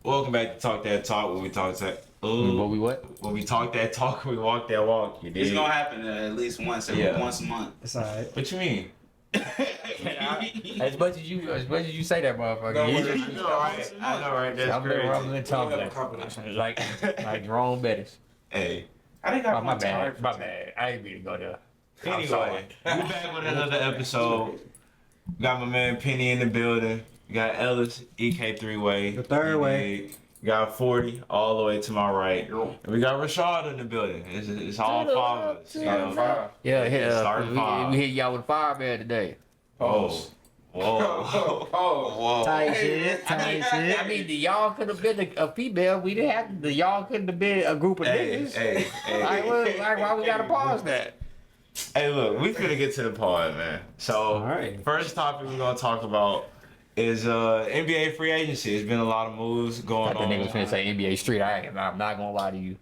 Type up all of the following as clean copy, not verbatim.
Welcome back to Talk That Talk, where we talk that. What we what? When we talk that talk, we walk that walk. You It's dig? gonna happen at least once a month. It's alright. What you mean? As much as you say that, motherfucker. Don't You worry. just- I know, right? That's I'm been crazy. rumbling tongue We'll have a competition. like Jerome Bettis. Hey, I think Oh, I'm my bad. My bad. I ain't mean to go there. I'm anyway, sorry. we back with another episode. Got my man Penny in the building. We got Ellis, EK3-way. The third way. We got 40 all the way to my right. And we got Rashad in the building. It's all five of us. You know? Yeah, Starting five. we hit y'all with fireman today. Oh. Whoa. Whoa. Tight shit. Tight shit. I mean, the y'all could have been a female. We didn't have the y'all couldn't have been a group of niggas. Hey. Why we gotta pause that? Hey, look, we finna get to the part, man. So, Alright. first topic we're gonna talk about is NBA free agency. There's been a lot of moves I going thought the nigga was on. finna say NBA Street. I'm not gonna lie to you.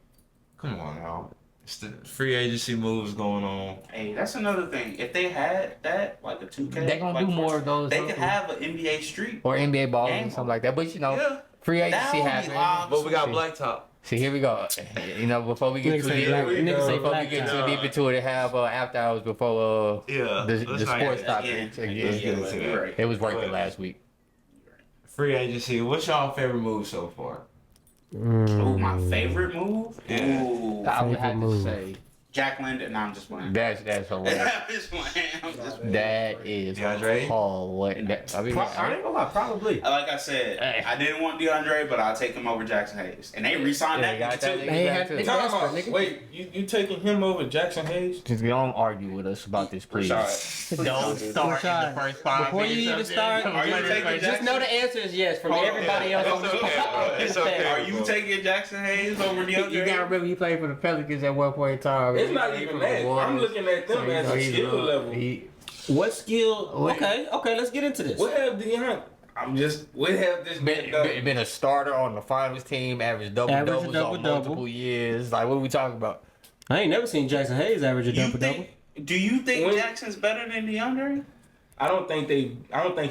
Come on now. It's the free agency moves going on. Hey, that's another thing. If they had that, like a 2K, They gonna do more of those. They could have an NBA Street. Or NBA ball Game or something like that. But you know, Yeah. free That agency would be happens. live. But we got Blacktop. See, here we go. You know, before we get Niggas too say deep, black- niggas say before we black get top. too deep into it, have after hours before Yeah. the let's not sports get- topic. Yeah, Let's Yeah. get into but that. you're right. It was working But- last week. Free agency. What's y'all favorite move so far? Ooh, my favorite move? Yeah. Ooh, I would Favorite have to move. say Jack Linden. No, I'm just playing. that's hilarious. I'm just playing. I'm just playing. That is DeAndre? I mean, I ain't gonna lie, probably. Like I said, Hey. I didn't want DeAndre, but I'll take him over Jackson Hayes. And they re-signed Yeah, that got nigga that too. nigga. They had Exactly. Time out. Nigga. Wait, you taking him over Jackson Hayes? just don't argue with us about this, please. Rashad. Don't start in Rashad, the first 5 before you minutes even of this. start, Are you taking Just know the answer is yes from Hold on. everybody else on this It's okay, bro. It's okay. Are you taking Jackson Hayes over DeAndre? You gotta remember he played for the Pelicans at one point in time. It's He not played even for the that. I'm Warriors. looking at them So, as a he's skill level. What skill? Wait. Okay, let's get into this. What have Deion? What have this Been, done? been a starter on the finals team, averaged double doubles on double-double. multiple years. Like, what are we talking about? I ain't never seen Jackson Hayes average a double double. Do you think When- Jackson's better than DeAndre? I don't think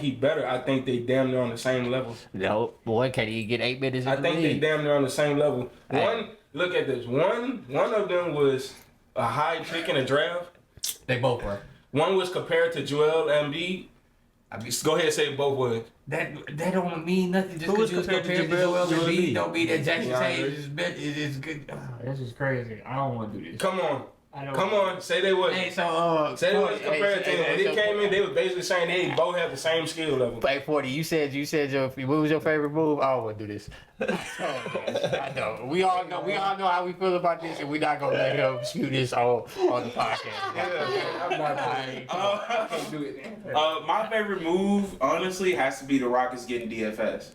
he better. I think they damn near on the same level. No, boy, can he get 8 minutes in I the think they league? damn near on the same level. Hey. One, look at this. One of them was a high pick in a draft. They both were. One was compared to Joel Embiid. I mean, Go ahead, say both was. that don't mean nothing. Just Who was because you was compared to compared to Joel Joel Embiid Embiid? don't mean that Jackson Yeah, I Hayes is good. This is crazy. I don't want to do this. Come on. I don't Come wanna- on. Say they was. Hey, so Say they was 40, compared to him. When they came in, they was basically saying they both have the same skill level. Hey, 40, you said what was your favorite move? I don't want to do this. I know. We all know how we feel about this, and we're not gonna let him spew this on the podcast. I'm not Uh, gonna do it. My favorite move, honestly, has to be the Rockets getting DFS.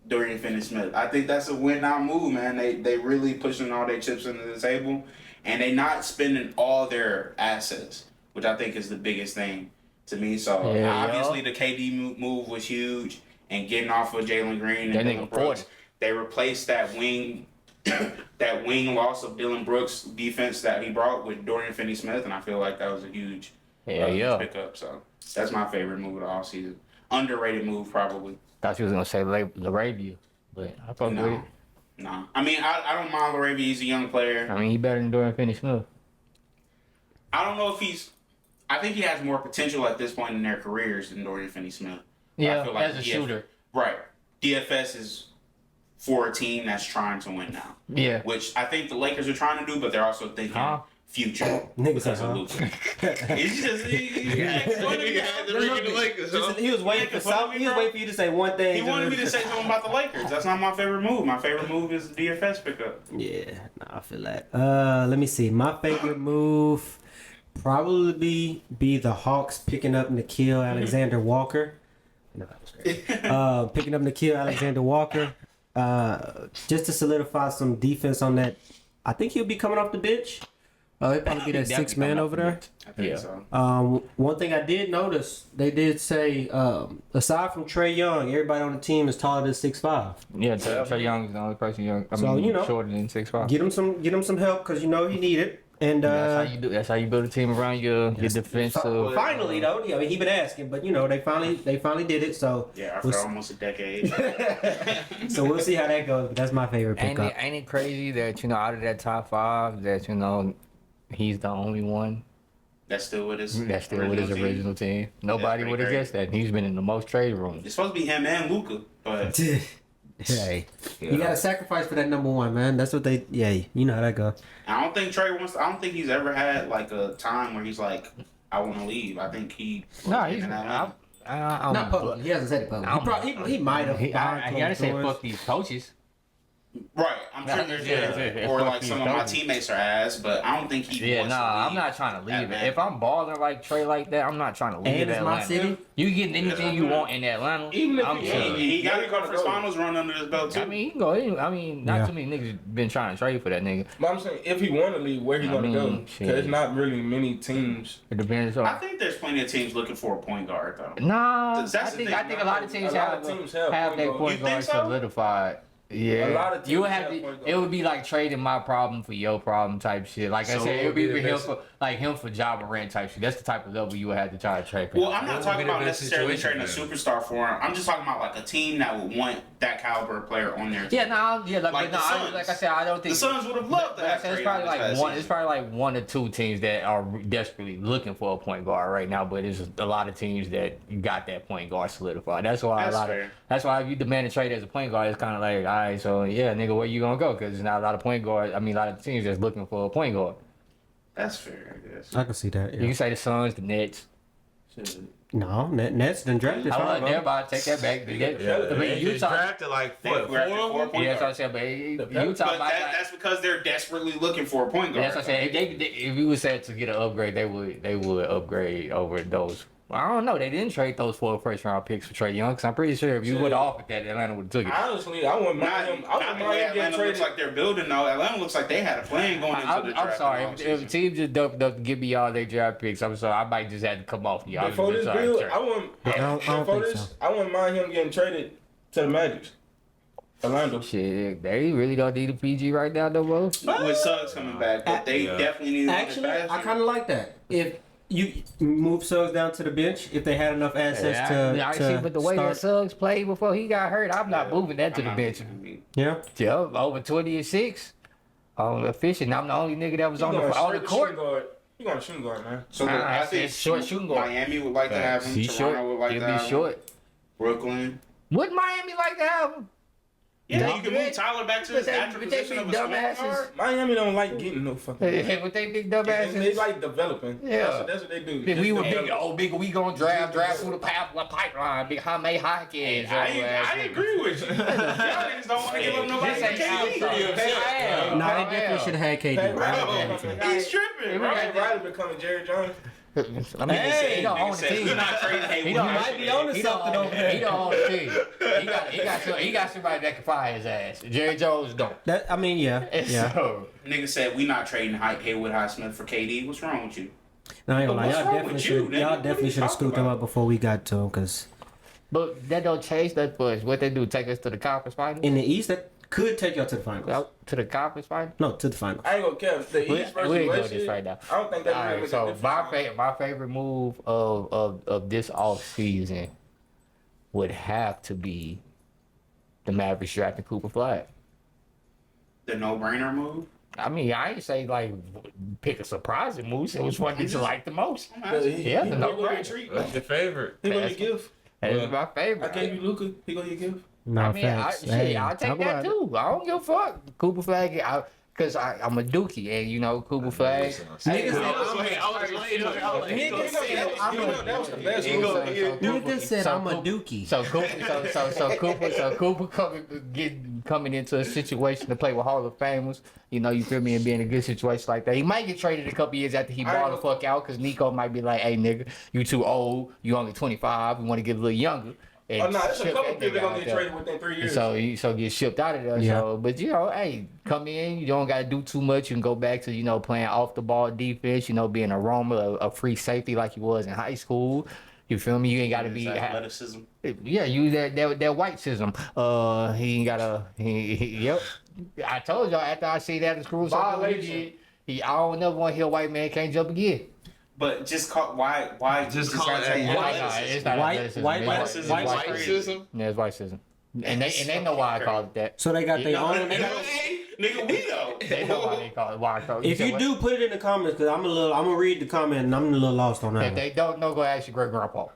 Dorian Finney-Smith. I think that's a win-now move, man. They really pushing all their chips into the table, and they not spending all their assets, which I think is the biggest thing to me. So Yeah, obviously the KD move was huge, and getting off of Jalen Green That and nigga Dylan Brooks, 40. they replaced that wing. That wing loss of Dylan Brooks defense that he brought with Dorian Finney-Smith, and I feel like that was a huge Yeah. pickup. So that's my favorite move of the offseason. Underrated move, probably. Thought you was gonna say Laravia, but I fuck with No, it. no. I mean, I don't mind Laravia. He's a young player. I mean, he better than Dorian Finney-Smith. I don't know if he's. I think he has more potential at this point in their careers than Dorian Finney-Smith. Yeah, I feel like as a shooter. Right. DFS is for a team that's trying to win now, Yeah. which I think the Lakers are trying to do, but they're also thinking Huh? future. Niggas That's said, a huh? loser. It's just He was waiting for something. He was waiting for you to say one thing. He wanted me to say something about the Lakers. That's not my favorite move. My favorite move is the DFS pickup. Yeah, nah, I feel that. Let me see. My favorite move probably be the Hawks picking up Nikhil Alexander Walker. No, that was great. Picking up Nikhil Alexander Walker, just to solidify some defense on that. I think he'll be coming off the bench. He'll probably be that Definitely sixth man coming over there. I think Yeah. so. One thing I did notice, they did say, aside from Trey Young, everybody on the team is taller than 6'5". Yeah, Trey Young is the only person So, you know, shorter than 6'5". Get him some help because you know he need it. And That's how you do. That's how you build a team around your defensive. finally though, I mean he been asking, but you know they finally did it. So Yeah, after almost a decade. so we'll see how that goes. But that's my favorite pickup. Ain't it crazy that out of that top 5 that he's the only one That's still with his original team. Nobody would have guessed that. And he's been in the most trade rooms. It's supposed to be him and Luka, but Hey, you gotta sacrifice for that number 1, man. That's what they. Yeah, you know how that go. I don't think Trey wants. I don't think he's ever had like a time where he's like, I want to leave. I think he. No, he's not. Not public. He hasn't said it publicly. He might have. He gotta say fuck these coaches. Right, I'm sure there's or like some of my teammates are ass, but I don't think he. Yeah, wants to leave I'm not trying to leave it. If I'm balling like Trey like that, I'm not trying to leave And it's my Atlanta. city. You get anything you want in Atlanta. Even if I'm chilling. He got a conference finals run under his belt too. I mean, he can go. I mean, not Yeah. too many niggas been trying to trade for that nigga. But I'm saying, if he want to leave, where he going to go? mean, Because it's not really many teams. It depends I on. think there's plenty of teams looking for a point guard though. Nah, That's I the think thing, a lot of teams a lot of teams have have point their guard. point You think guard so? solidified. Yeah, A lot of you would teams have have to. point It would be like trading my problem for your problem type shit. Like I So said, it would it be would be the him for him for Ja Morant type shit. That's the type of level you would have to try to trade for. Well, I'm not What talking would be the about best necessarily situation trading a for superstar for him. I'm just talking about like a team that would want that caliber of player on their team. Yeah, no, yeah, Like but the Suns. like I said, I don't The think Suns would have loved to Like I have said, it's traded probably him this like past one. It's season. probably like 1 or 2 teams that are desperately looking for a point guard right now. But it's a lot of teams that got that point guard solidified. That's why That's a lot fair. of. That's why if you demand a trade as a point guard, it's kind of like, all right, so yeah, nigga, where you gonna go? Because there's not a lot of point guard. I mean, a lot of teams that's looking for a point guard. That's fair, I guess. I can see that. You Yeah. can say the Suns, the Nets. No, Nets done drafted. I five wasn't of there, them. but I take that back. I mean, They just Utah. drafted like They what, drafted 4 4 of them? point Yeah, that's what I guards. said. But But Utah But might. that's because they're desperately looking for a point guard. That's what I said. If you would say to get an upgrade, they would upgrade over those. Well, I don't know. They didn't trade those 4 first-round picks for Trae Young, because I'm pretty sure if you would have offered that, Atlanta would have took it. Honestly, I wouldn't Not, mind him. I not wouldn't the mind way him getting Atlanta looks traded. like they're building though. Atlanta looks like they had a plan going into the I'm draft. sorry. in the If offseason. teams just don't give me all their draft picks, I'm sorry. I might just have to come off y'all. Before this Sorry, build, sorry. I wouldn't. I don't Before think this, so. I wouldn't mind him getting traded to the Magic. Orlando. Shit, they really don't need a PG right now, no more. With Suggs coming back, but they Yeah. definitely need. Actually, I kind of like that. If you move Suggs down to the bench, if they had enough assets I to see, but the way that start, Suggs played before he got hurt, I'm not moving that to the bench. yeah. Yeah, over 20-6. Efficient. I'm the only nigga that was on the court. He going to shooting guard, man. So I I think said short shooting guard. Miami would like to have him. He's Toronto short. would like He'll to be have him. short. Brooklyn. Would Miami like to have him? Yeah, No. you can move Tyler back to his But they- natural but they position be of a small dumbasses. guard. Miami don't like getting no fucking. With they big They dumbasses. like developing. Yeah. That's what they do. Then we Just were big, develop. big, we gonna draft through the pipeline, big Jaime Hawkins. I agree with you. Y'all niggas don't want to give up nobody. This ain't KD. No, they definitely should have had KD. Pat Bro, Riley he's tripping, bro. Pat Riley becoming Jerry Jones. I mean, Hey, he don't own the said team. he's not trading He Hayward. don't might be on to he don't something own- over there. He don't own the team. He got somebody that can fire his ass. Jerry Jones don't. That I mean, yeah, yeah. So, Nigga said we not trading Haywood Highsmith for KD. What's wrong with you? No, I ain't gonna lie. What's Y'all wrong definitely with should. you, nigga? Y'all What are definitely you should have talking scooped him about? up before we got to him, cause but that don't change that much. What they do, take us to the conference finals? in the East that could take y'all to the finals. Out to the conference finals? No, to the finals. I ain't gonna care. The We East we versus ain't doing West this shit, right now. I don't think that All really right, makes a so difference. my favorite move of this off season would have to be the Mavericks drafting Cooper Flag. The no-brainer move. I mean, I ain't say like pick a surprising move. Say which one did you like the most? Yeah, He the gonna no-brainer. get treat. What's your favorite? He gonna That's- get gift. That's my I favorite. gave you Luca. He gonna get gift. No, I mean, facts. Hey, I'll take talk that about it. too. I don't give a fuck. Cooper Flag, because I'm a dookie, and you know Cooper Flag. Niggas said I I'm was waiting Niggas said I'm a That was the best He move. go- Niggas said So I'm a Cooper- dookie. So Cooper coming into a situation to play with Hall of Famers. You know, you feel me, and be in a good situation like that. He might get traded a couple years after he balled the fuck out, because Nico might be like, "Hey, nigga, you too old. You only 25. We want to get a little younger." And Oh no, there's a ship couple that people nigga gonna out get there. traded within 3 years. So get shipped out of there. Yeah. So, but you know, hey, come in. You don't gotta do too much. You can go back to playing off the ball defense. Being a roamer, a free safety like you was in high school. You feel me? You ain't gotta be. athleticism. Yeah, use that white system. He ain't gotta. Yep. I told y'all after I see that in school, Violation. I don't never want to hear a white man can't jump again. But just call why Just call gotta it say white. It's not White- athleticism. white- It's white- Whiteism? Yeah, it's whiteism. And they know why I call it that. So they got their own. Nigga, we know. They know why they call it why I call it. If said you what? do, put it in the comments because I'm gonna read the comment and I'm a little lost on that. If one. they don't know, go ask your great grandpa.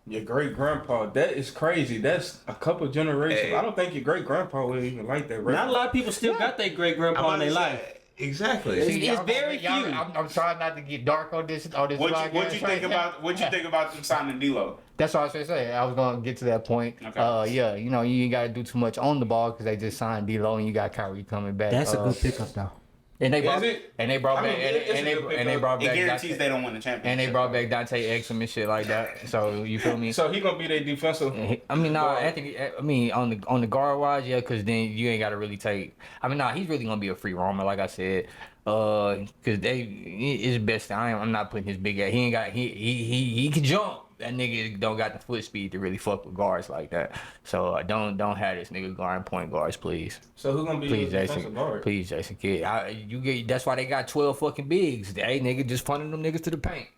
Your great grandpa, that is crazy. That's a couple generations. Hey. I don't think your great grandpa would even like that. Right? Not a lot of people still got their great grandpa in their life. Exactly. It's very y'all- few. I'm trying not to get dark on this. What you podcast. think about them signing D-Lo? That's what I was gonna say. I was gonna get to that point. Okay. Yeah, you know, you ain't gotta do too much on the ball because they just signed D-Lo and you got Kyrie coming back. That's a good pickup though. And they Is brought it? and they brought I mean, back it's a and good they pickup. brought It back guarantees Dante, they don't win the championship. and they brought back Dante Exum and shit like that. So you feel me? So he gonna be their defensive. I mean, nah, guard. Anthony. I mean, on the guard wise, yeah, because then you ain't got to really take. I mean, nah, he's really gonna be a free roamer, like I said, because it's best. I'm not putting his big ass. He ain't got. He can jump. That nigga don't got the foot speed to really fuck with guards like that. So don't have this nigga guarding point guards, please. So who gonna be Please, your Jason. defensive guard? Please, Jason Kidd. That's why they got 12 fucking bigs. Hey, nigga, just funding them niggas to the paint.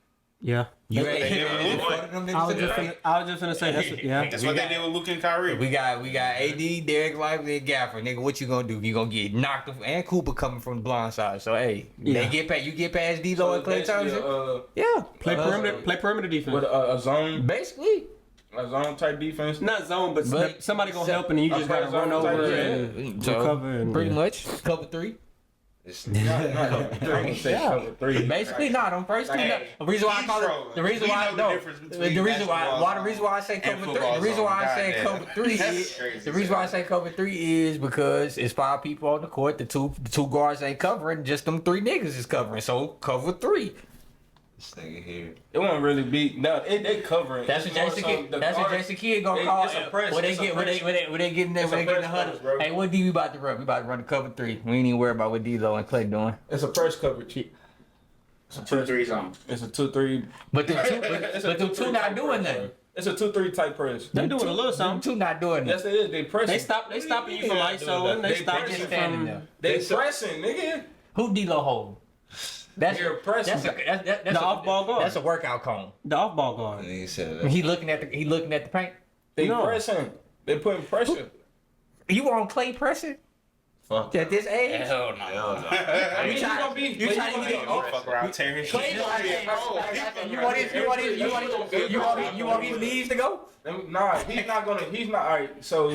Yeah. You That's what they did with ain't Luka. funding them I niggas was to the just paint. finna say that's yeah. That's what they did with Luka and Kyrie. We got AD, Derek Lively, and Gafford. Nigga, what you gonna do? You gonna get knocked off, and Cooper coming from the blind side. So hey, Yeah. they get past. You get past D-Lo and Klay basically, Thompson. Yeah, Play perimeter defense. with a zone basically. type defense. Not zone, but But- somebody gonna help and then you just gotta run zone type, over yeah. and So, recover and pretty yeah. much cover three. Not cover three. I'm gonna say cover three. Basically, not on first two. Hey, The reason why I he's call it, trolling. the reason We why know the no, difference the between reason why basketball the reason why I say and cover three, football the reason why I zone. say Goddamn. cover three That's is crazy the reason why I say cover three is because it's 5 people on the court. The two guards ain't covering, just them 3 niggas is covering. So cover 3. This nigga here. It won't really be. No, they covering. That's what It's more Jason so Kidd. the That's what guards- Jason Kidd gonna it- call. it's a press, When they it's a get when press. they getting there, It's when a they get in the press huddle. coverage, bro. Hey, what D we about to run? We about to run the cover 3. We ain't even worried about what D-Lo and Klay doing. It's a press coverage. It's a 2-3 zone. It's a 2-3. But the two, It's a but the 2-3 two not type doing press, nothing. bro. It's a 2-3 type press. They doing a little Them something. two not doing Yes, nothing. it is. They pressing. They stopping you from Yeah, ISOing. They they stopping pressing you standing from. there. They pressing, nigga. Who D-Lo hold? That's They're pressing. that's The off-ball guard. That's a workout cone. The off ball guard. And he said that. He looking at the paint. They No. pressing. They putting pressure. You on Klay pressing Fuck. at this age? Hell no. Hell no. I mean, try- you gonna be. you but try to gonna get be- off. Fuck around, tear his shit. You want his leaves to go? Nah, he's not gonna. He's not. All right. So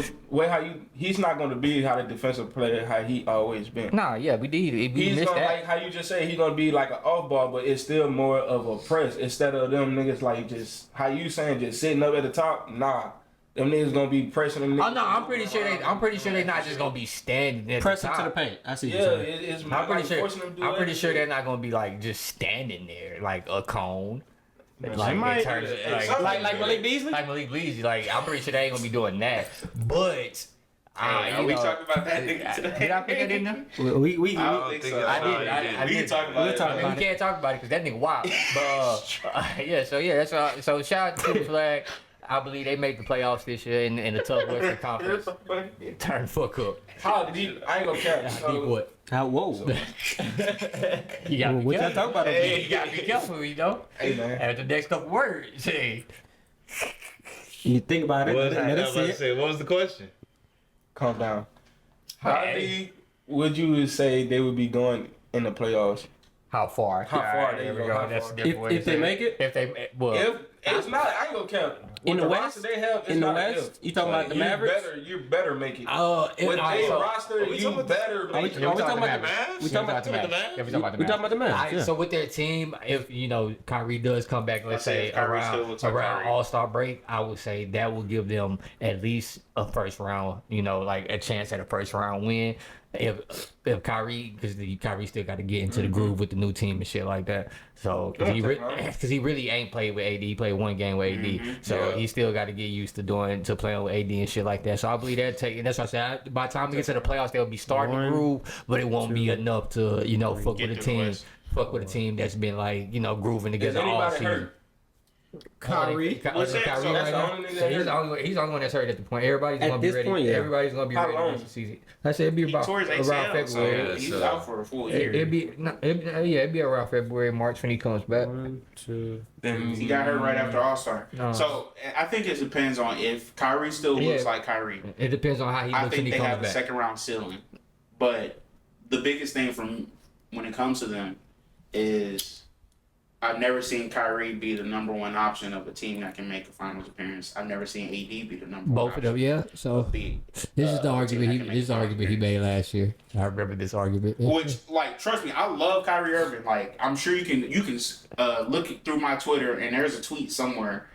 he's not gonna be how the defensive player how he always been. Nah, yeah, we did. We He's missed gonna that. like how you just say he's gonna be like an off ball, but it's still more of a press instead of them niggas like just how you saying just sitting up at the top. Nah, them niggas gonna be pressing them. Oh Niggas. no, I'm pretty sure they not just gonna be standing at Pressing the to top. the paint. I see what Yeah, you're saying. it's I'm pretty sure. forcing them to do I'm pretty sure they're everything. not gonna be like just standing there like a cone. Like, might- in terms of, Like Malik Beasley? like Malik Beasley. Like I'm pretty sure they ain't gonna be doing that. But Are you we know, talking about that nigga today? did I put that in there? We I don't think so. I did. I We did. can talk about We'll it. talk I mean, about we can't talk about it because that nigga wild. But yeah, so yeah, that's all. So shout out to the Flag. I believe they made the playoffs this year in the tough Western Conference. Turn the fuck up. How deep? I ain't gonna count. Deep So, what? whoa. You gotta be What y'all careful. talk about? Hey, you gotta be careful, you know. hey man. After the next couple words, hey. You think about it. What, Let us see it. say, what was the question? Calm down. How Hey. deep would you say they would be going in the playoffs? How far? How far Alright, they there we go, go. how That's far? a different way to If they say make it? If they well, If it's not, I ain't gonna count. In With the roster West? they have, it's In the not West? if. You talking about the You Mavericks? You better make it. if, With alright, their so- roster, we you talking about better Are we make it. talking about the Mavs? We talking about the Mavs? Yeah, we talking about the We talking about the Mavs, Alright, yeah. So with their team, if you know Kyrie does come back, let's say say if Kyrie still looks like around Kyrie. All-Star break, I would say that will give them at least a first round, you know, like a chance at a first round win. If Kyrie, because Kyrie still got to get into the groove with the new team and shit like that. So because he really ain't played with AD. He played one game with AD, so he still got to get used to playing with AD and shit like that. So I believe that take. And that's what I said. By the time we get to the playoffs, they'll be starting to groove, but it won't be enough to fuck with a Get to the team. West. Fuck with a team that's been like grooving Is together all anybody season. hurt? Kyrie. What's that? Kyrie So right that's the now. only nigga So he's hurt. the only one that's hurt at the point. Everybody's At gonna be this ready. point, yeah. Everybody's gonna be How ready long? for the season. I said it'd be He about tore his around ACL, so February. he's so- out for a full year. It'd be around February, March when he comes back. 1, 2. Then he got hurt right after All Star. No. So I think it depends on if Kyrie still looks Yeah. like Kyrie. It depends on how he I looks when think he they have comes a back. second round ceiling. But the biggest thing from when it comes to them is I've never seen Kyrie be the number one option of a team that can make a finals appearance. I've never seen AD be the number one Both of them, yeah. So Be, this is the a argument. team that can make This is the finals argument he made last year. I remember this argument. Which, like, trust me, I love Kyrie Irving. Like, I'm sure you can look through my Twitter and there's a tweet somewhere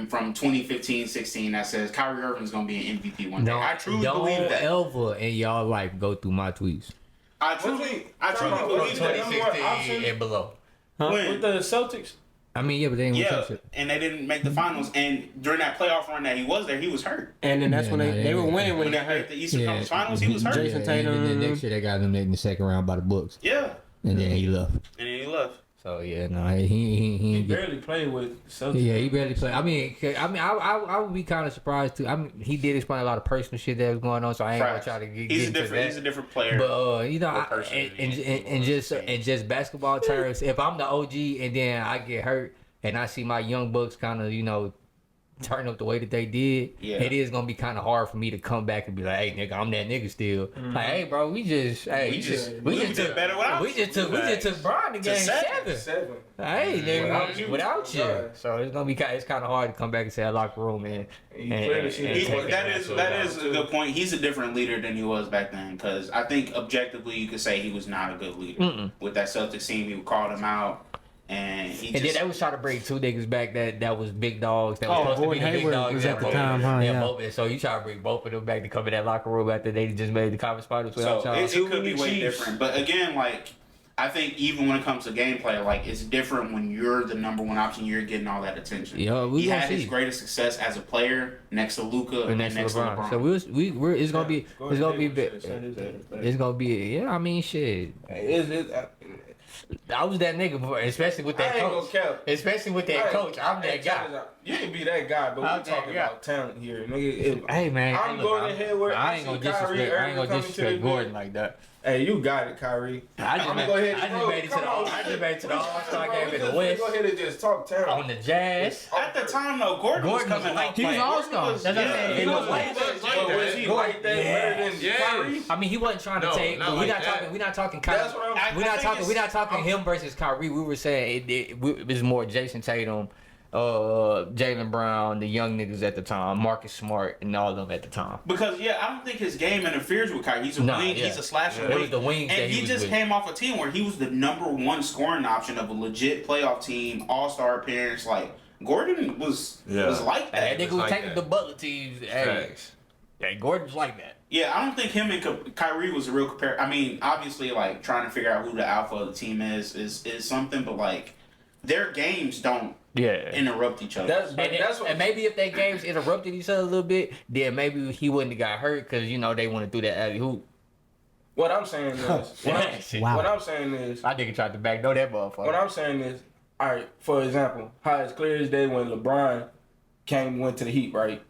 from 2015-16 that says Kyrie Irving's gonna be an MVP one day. I truly believe that. Ever in y'all life go through my tweets. I truly believe that. Number one option? and below. When- With the Celtics, I mean, yeah, but they ain't gonna yeah, touch it. and they didn't make the finals. And during that playoff run that he was there, he was hurt. And then that's Yeah, when no, they were winning when When he they got made hurt. the Eastern Yeah. Conference Finals, he was hurt. Jason And Tatum. then next year they got him in the second round by the Bucks, Yeah, and then he left. and then he left. So yeah, no, he he ain't get. barely played with Celtics. Yeah, he barely played. I mean, I would be kind of surprised too. I mean, he did explain a lot of personal shit that was going on, so I ain't gonna Facts. try to get He's a into different. that. He's a different player. But you know, Or person. and just basketball terms, if I'm the OG and then I get hurt and I see my young bucks kind of turn up the way that they did, Yeah. it is gonna be kind of hard for me to come back and be like, hey nigga, I'm that nigga still. Like, hey bro, we just we did took better without we you. just took Brian to game 7. 7. Hey nigga, without you. Yeah. So it's gonna be it's kind of hard to come back and say a locker room and clearly should and He- take that it. is a good point. He's a different leader than he was back then because I think objectively you could say he was not a good leader with that Celtics team. He called him out, and he And then just they was trying to bring two niggas back that was big dogs. That was supposed to be Gordon the big Hayward dogs. was at the both- time, huh? Yeah. both. So you try to bring both of them back to come in that locker room after they just made the conference finals without so y'all. it could be Too way many different. But again, like I think even when it comes to gameplay, like it's different when you're the number one option. You're getting all that attention. Yeah, we he gonna had his see. greatest success as a player next to Luka and next next to LeBron. So we're it's gonna be it's gonna be yeah. I mean shit. I was that nigga before, especially with that I ain't coach. gonna cap. Especially with that coach, I'm that guy. You can be that guy, but I'm we're that talking guy. about talent here, nigga. If Hey man, I'm hey, look, going ahead where I I ain't gonna see Kyrie disrespect. I ain't Irving gonna coming to disrespect the Gordon league. like that. Hey, you got it, Kyrie. I just I'ma made, go ahead. I just bro, made it to come the on. I just made it to the All-Star Bro, game we in the just West Go ahead and just talk talent. on the Jazz. at the time though, Gordon was Gordon was coming like- out. he was playing. all-star. Gordon That's what I'm saying. He was like- But was he like that better than Kyrie? I mean, he wasn't trying to No, take. not We're like not that. talking. We're not talking Kyrie. That's what I'm. I We're not think talking. it's- We're not talking him versus Kyrie. We were saying it was more Jason Tatum, Jalen Brown, the young niggas at the time, Marcus Smart, and all of them at the time. Because I don't think his game interferes with Kyrie. He's a Nah, wing. yeah. He's a slasher. It wing. was the wings that and he he was just with. came off a team where he was the number one scoring option of a legit playoff team, All-Star appearance. Like Gordon was like That that. nigga was like taking that. the Butler teams. Hey, Facts. Gordon's like that. Yeah, I don't think him and Kyrie was a real compare. I mean, obviously, like trying to figure out who the alpha of the team is something, but like their games don't Yeah. interrupt each other. That's what. And maybe if their games interrupted each other a little bit, then maybe he wouldn't have got hurt because they want to do that alley hoop. What I'm saying is. Wow. What I'm saying is. I nigga tried to backdoor that motherfucker. What I'm saying is, all right. For example, how it's clear as day when LeBron went to the Heat, right?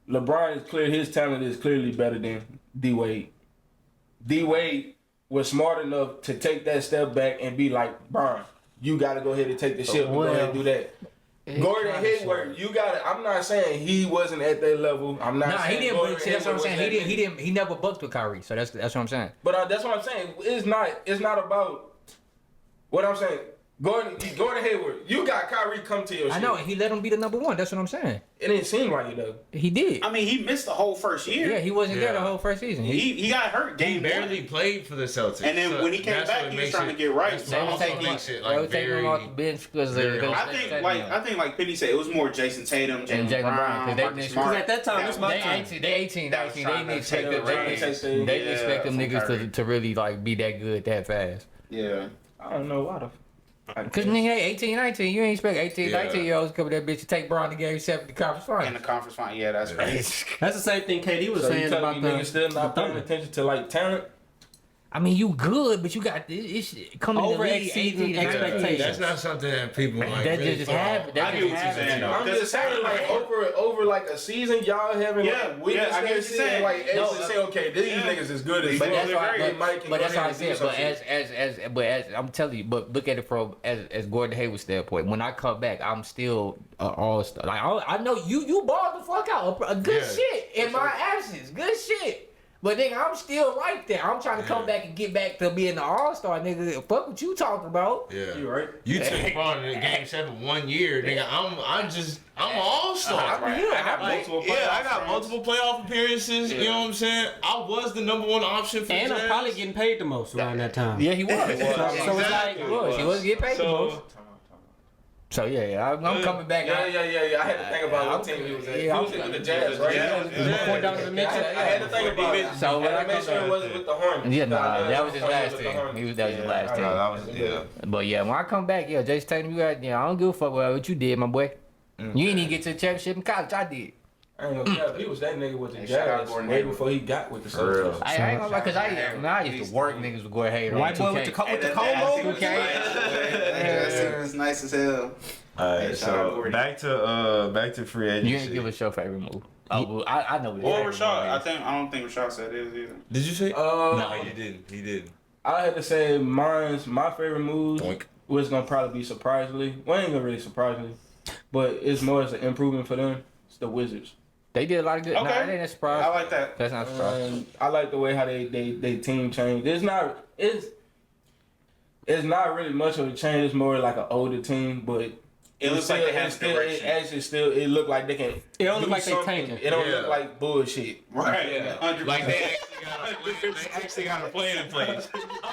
LeBron is clear. His talent is clearly better than D Wade. D Wade was smart enough to take that step back and be like, Brian, you got to go ahead and take the shit. Go ahead and do that. Gordon Hayward, you got it. I'm not saying he wasn't at that level. I'm not. Nah, he saying didn't. Gordon See, that's what I'm Hayward saying. was that nigga. He never bucked with Kyrie. So that's what I'm saying. But that's what I'm saying. It's not about what I'm saying. Gordon Hayward, you got Kyrie come to your shit. I know, and he let him be the number one. That's what I'm saying. It didn't seem like it though. He did. I mean, he missed the whole first year. Yeah, he wasn't there the Yeah. whole first season. He got hurt He game barely one. played for the Celtics. And then so when he came that's back, what he was makes trying it- to get right. that's So what I also think makes it They like were taking him off the very. bench because very they hard. I think like Penny said, it was more Jason Tatum, And Jalen Jalen Brown, Brown, 'cause they Marcus didn't- Smart. Because at that time, it's my time. They 18, That was 19. They trying didn't to expect take them. the They reins. didn't expect them from niggas Kyrie. to really like be that good that fast. Yeah. I don't know why the. Cause nigga, 18, 19, you ain't expect 18, Yeah. 19-year-olds to come to that bitch to take Brown to game 7 the conference In final. the conference final, yeah, that's crazy. That's the same thing KD was So you saying telling about me the niggas still not the paying Thunder. attention to like talent? I mean, you good, but you got this coming in the league, Over-exceeding 18 to 19. expectations. That's not something that people like. That really just fall happened. That I get just what you're saying, happened. though. I'm just saying, like over like a season, y'all having Yeah, like weakness yeah, I get what you're saying, saying. like No, actually say, okay, these yeah. niggas is good as But fuck. that's why, They might can but go that's how I ahead and said. do But as I'm telling you, but look at it from as Gordon Hayward's standpoint. When I come back, I'm still all star. Like I know you balled the fuck out, a good shit in my absence, good shit. But nigga, I'm still right there. I'm trying to come back and get back to being the all-star, nigga. Fuck what you talking about. Yeah. You right? You took part in Game 7 1 year, nigga. I'm an all-star. I'm here. I got multiple playoff I got runs. multiple playoff appearances. You know what I'm saying? I was the number one option for And the I'm Jazz. probably getting paid the most around that time. Yeah, he was. So it's like, He was getting paid the most. So yeah, I'm coming back. Yeah. I had to think about what team he was at. He Yeah, was with the Jazz, right? Yeah. Before Donovan Mitchell. I had to think about it. So when I I had to make come sure it back, wasn't with the Hornets. yeah, nah, Nah, that was his last with the team. Hornets. That was his last team. That was, yeah. But yeah, when I come back, yeah, Jason Tatum, you got, I don't give a fuck about what you did, my boy. You ain't even get to the championship in college. I did. I ain't gonna cap. He was that nigga with the Hey, shout out Jazz Gordon way Hayward. before he got with the For real. Celtics. I ain't gonna lie, cause I used to work niggas with Gordon Hayward. White boy with the comb over. That was nice as hell. Alright, shout out so Gordon. back to free agency. You ain't give us your favorite move. Oh, I know what Or his Rashad. favorite move is. I don't think Rashad said it either. Did you say? No, he didn't. He didn't. I had to say my favorite move Doink. was gonna probably be surprisingly. Well, ain't gonna really surprisingly, but it's more as an improvement for them. It's the Wizards. They did a lot of good. Okay. Nah, that ain't a surprise. I like that. That's not a surprise. I like the way how they team changed. It's not really much of a change. It's more like an older team, but It looks like they have direction. It looked like they can. It don't look do like they something. tanking. It don't Yeah. look like bullshit. Right. Yeah. 100%. Like they actually got a plan in place.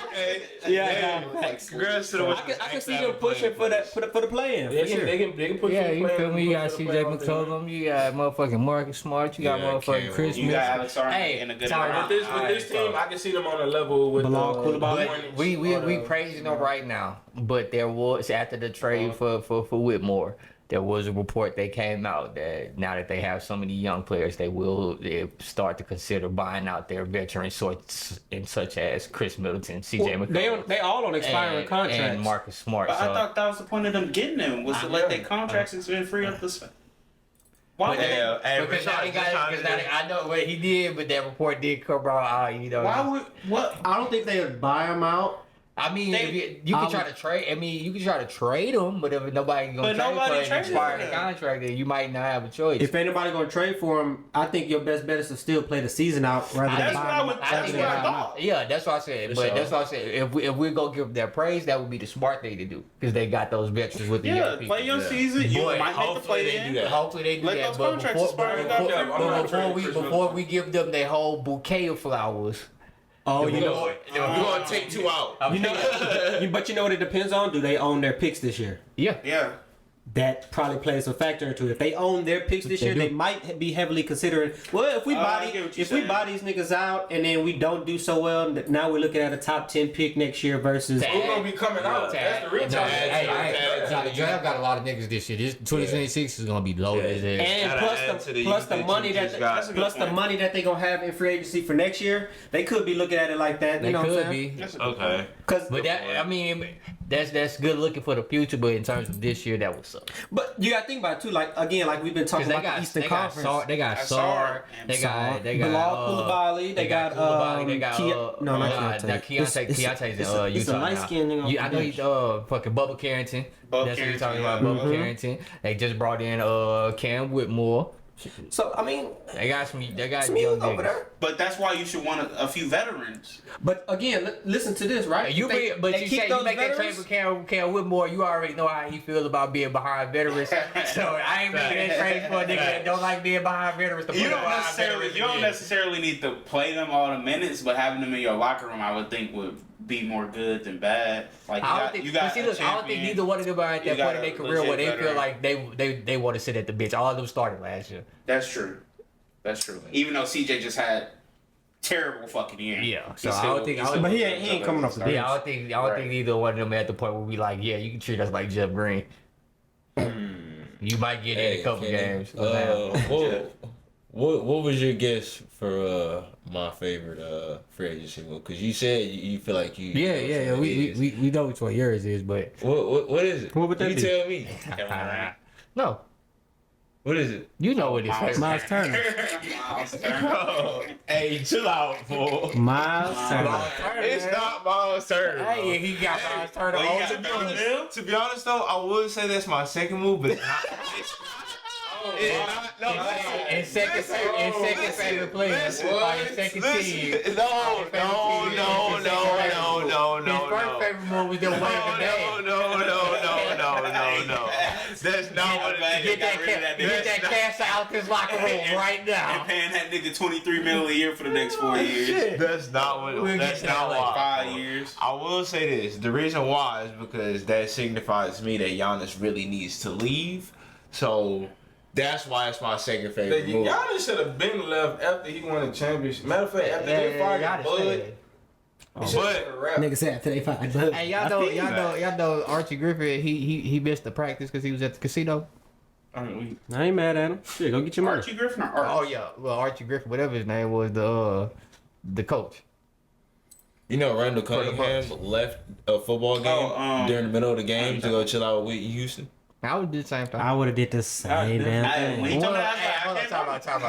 Okay. Yeah, Congrats to the I can see them pushing for the play-in. They For sure. can push Yeah, for the you play- feel me? You got push for the CJ playoffs. McCollum, you got motherfucking Marcus Smart, you got Yeah, motherfucking Cam. Chris You Smith. got Alex Arnold Hey, in a good sorry, amount. With this team, I can see them on a level with Bilal Coulibaly. Hornets We or praising them right now, but there was after the trade for Whitmore, there was a report that came out that now that they have so many young players, they start to consider buying out their veteran sorts and such as Chris Middleton, CJ McCollum, They all on expiring contracts. and Marcus Smart. But So, I thought that was the point of them getting them, was to let their contracts and free up the space. Why would Yeah, hey, because now they Rashad, got, just because trying now to- I know what he did, but that report did come out. You know, Why would what? I don't think they would buy him out. I mean, They- if you can try to trade. I mean, you can try to trade him, but if nobody gonna But trade nobody for an traded expiring him. contract, then you might not have a choice. If anybody gonna trade for him, I think your best bet is to still play the season out rather than That's buy what I him. would. I That's think what I that's- thought. Yeah, that's what I said. But that's what I said. If we go give them their praise, that would be the smart thing to do because they got those veterans with the Yeah, young people. play your season. You But might make the hopefully play they in. do that. Hopefully they do Let that. those But contracts before, expire. before, You got I'm not before trading we Chris before we give them their whole bouquet of flowers. Oh, then you we know, go- then We're we gonna take 2 out. you know, but you know what it depends on? Do they own their picks this year? Yeah. Yeah. That probably plays a factor into it. If they own their picks this They year, do. they might be heavily considering. Well, if we I get what you're if we saying. buy these niggas out and then we don't do so well, now we're looking at a top 10 pick next year versus. Damn. Who's gonna be coming out? That's the real No, time. the draft got a lot of niggas this year. This 2026 is gonna be loaded as hell. And Gotta add to the plus youth the that money you that just got. That's a good plus the point. money that they gonna have in free agency for next year, they could be looking at it like that. They You know what could I'm saying? be. That's a good Okay. point. Because But that, I mean, that's good looking for the future. But in terms of this year, that would suck. but you got to think about it too. Like again, like we've been talking Because about the Eastern Conference. They got That's Sar, Sar. they got Bilal Coulibaly, they got Koulibaly, they got no, not Keontae. Keontae's it's in a Utah light now. skinned nigga. I know he's fucking Bubba Carrington. Bubba That's what you're talking Carrington, about, yeah. Bubba Carrington. They just brought in Cam Whitmore. So I mean, They got some young youth over niggas. there. But that's why you should want a few veterans. But again, listen to this, right? You They- be, but they you keep say you those make that trade veterans- for Cam Whitmore, you already know how he feels about being behind veterans. So I ain't making that trade for a nigga that don't like being behind veterans. To put You him don't behind necessarily veterans you don't again. necessarily need to play them all the minutes, but having them in your locker room, I would think would be more good than bad. Like I don't think. you got But see, a look, I don't think champion. neither one of them are at You that point got in their a career where they legit feel veteran. like they want to sit at the bench. All of them started last year. That's true. That's true. Even though CJ just had terrible fucking year. Yeah, He so I still- don't think- he I don't- still But he was ain't coming off the bench. Yeah, I don't Right. think either one of them at the point where we like, yeah, you can treat us like Jeff Green. You might get in a couple games. Whoa. What was your guess for my favorite free agency move? Because you said you feel like you. Yeah. We know which one yours is, but What is it? What would that you be? tell me. no, What is it? you know what it is. Miles Turner. Bro, hey, chill out, fool. Miles Turner. It's not Miles Turner. bro. Hey, he got Miles Turner Well, you on got the $30 To be honest though, I would say that's my second move, but it's not. It's not. No, And second favorite player. Listen, Like his second team. listen. No. His first favorite move was the way of the day. No. That's not what it is. Get that cash out his locker room right now. And paying that nigga $23 million a year for the next 4 years. That's not what. We'll That's get to not that why. 5 years. I will say this: the reason why is because that signifies to me that Giannis really needs to leave. So that's why it's my second favorite move. Giannis should have been left after he won the championship. Matter of fact, after they fired Bud, But Nigga said after they fired Bud. Hey, y'all know Archie Griffin. He missed the practice because he was at the casino. I ain't mad at him. Shit, go get your money. Archie Griffin or Archie? Oh yeah, well Archie Griffin, whatever his name was, the coach. You know, Randall Cunningham left a football game during the middle of the game to go chill out with Whitney Houston. I would do the same thing. I would have did the same damn When thing. he told me, Hold on, I talk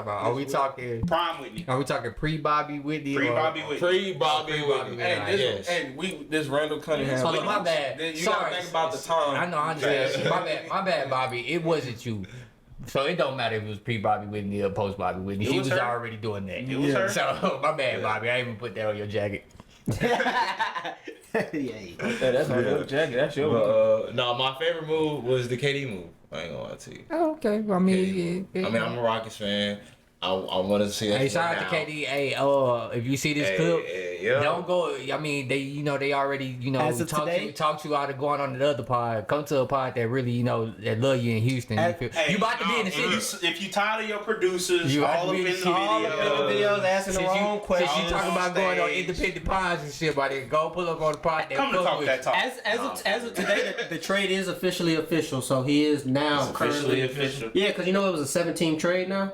about. Are we talking? Prime Whitney. Are we talking pre-Bobby Whitney? Pre-Bobby Whitney. Pre-Bobby Pre-Bobby Whitney. Hey, Yes. this Randall Cunningham. Hold on, my bad. You Sorry. gotta think about the time. I know, I understand. My bad, Bobby. It wasn't you. So it don't matter if it was pre-Bobby Whitney or post-Bobby Whitney. She was her. already doing that. It was her. So my bad, Bobby. I didn't even put that on your jacket. Yeah, that's not your jacket. That's your. No, my favorite move was the KD move. I ain't gonna lie to you. Oh, okay. I mean, I mean, I'm a Rockets fan. I wanted to see that. Hey, shout out to KD. Hey, if you see this clip, don't go. I mean, they already, As of today? talked you out of going on the other pod. Come to a pod that really, that love you in Houston. You about to be in the city. If you tired of your producers, You all about up to in be the All up in the video. videos asking the wrong Since questions. you talking about going on stage. independent pods and shit, buddy, go pull up on the pod. Come to talk that talk. As of today, the trade is officially official. So he is now It's officially currently official. Yeah, because it was a 7-team trade now.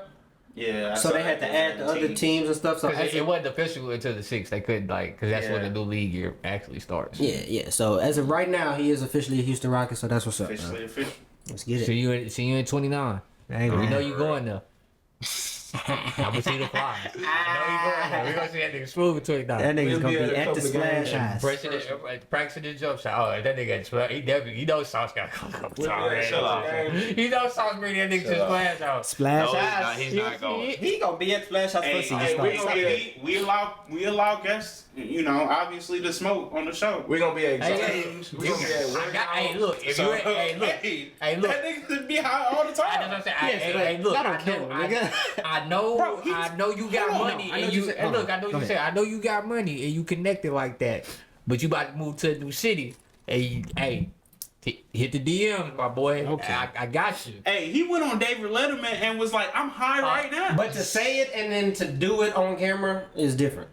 Yeah. So they had to add the other teams and stuff. So Because as it of, wasn't official until the 6th. They couldn't, because that's when Yeah. the new league year actually starts. yeah. So as of right now, he is officially a Houston Rocket. So that's what's up. Officially Man. official. Let's get it. See you in 29. Ain't We gonna know you going there. I'm gonna see the flies. I know you going there. We gonna see that nigga smooth in 29. That nigga's We'll gonna be be at a at the couple splash games. house. Practicing the jump shot. Oh, that nigga, he definitely, Sauce got to come up. We'll be at a couple games. You know Sauce bring that nigga to the splash house. Splash No, house. he's not going. He gonna be at the splash house Hey, pussy. we allow guests, obviously to smoke on the show. We're gonna be at Hey, games. We're gonna be at work. Hey, look, if you, hey, look, hey, look. That nigga could be high all the That's what time. I'm saying. Hey, look, not on camera, nigga. I know, Bro, I know you got hold on, money, I know and you- and look, I know go you ahead. said, I know you got money, and you connected like that, but you about to move to a new city, and hit the DMs, my boy. Okay. I got you. Hey, he went on David Letterman and was like, "I'm high right now." But to say it and then to do it on camera is different.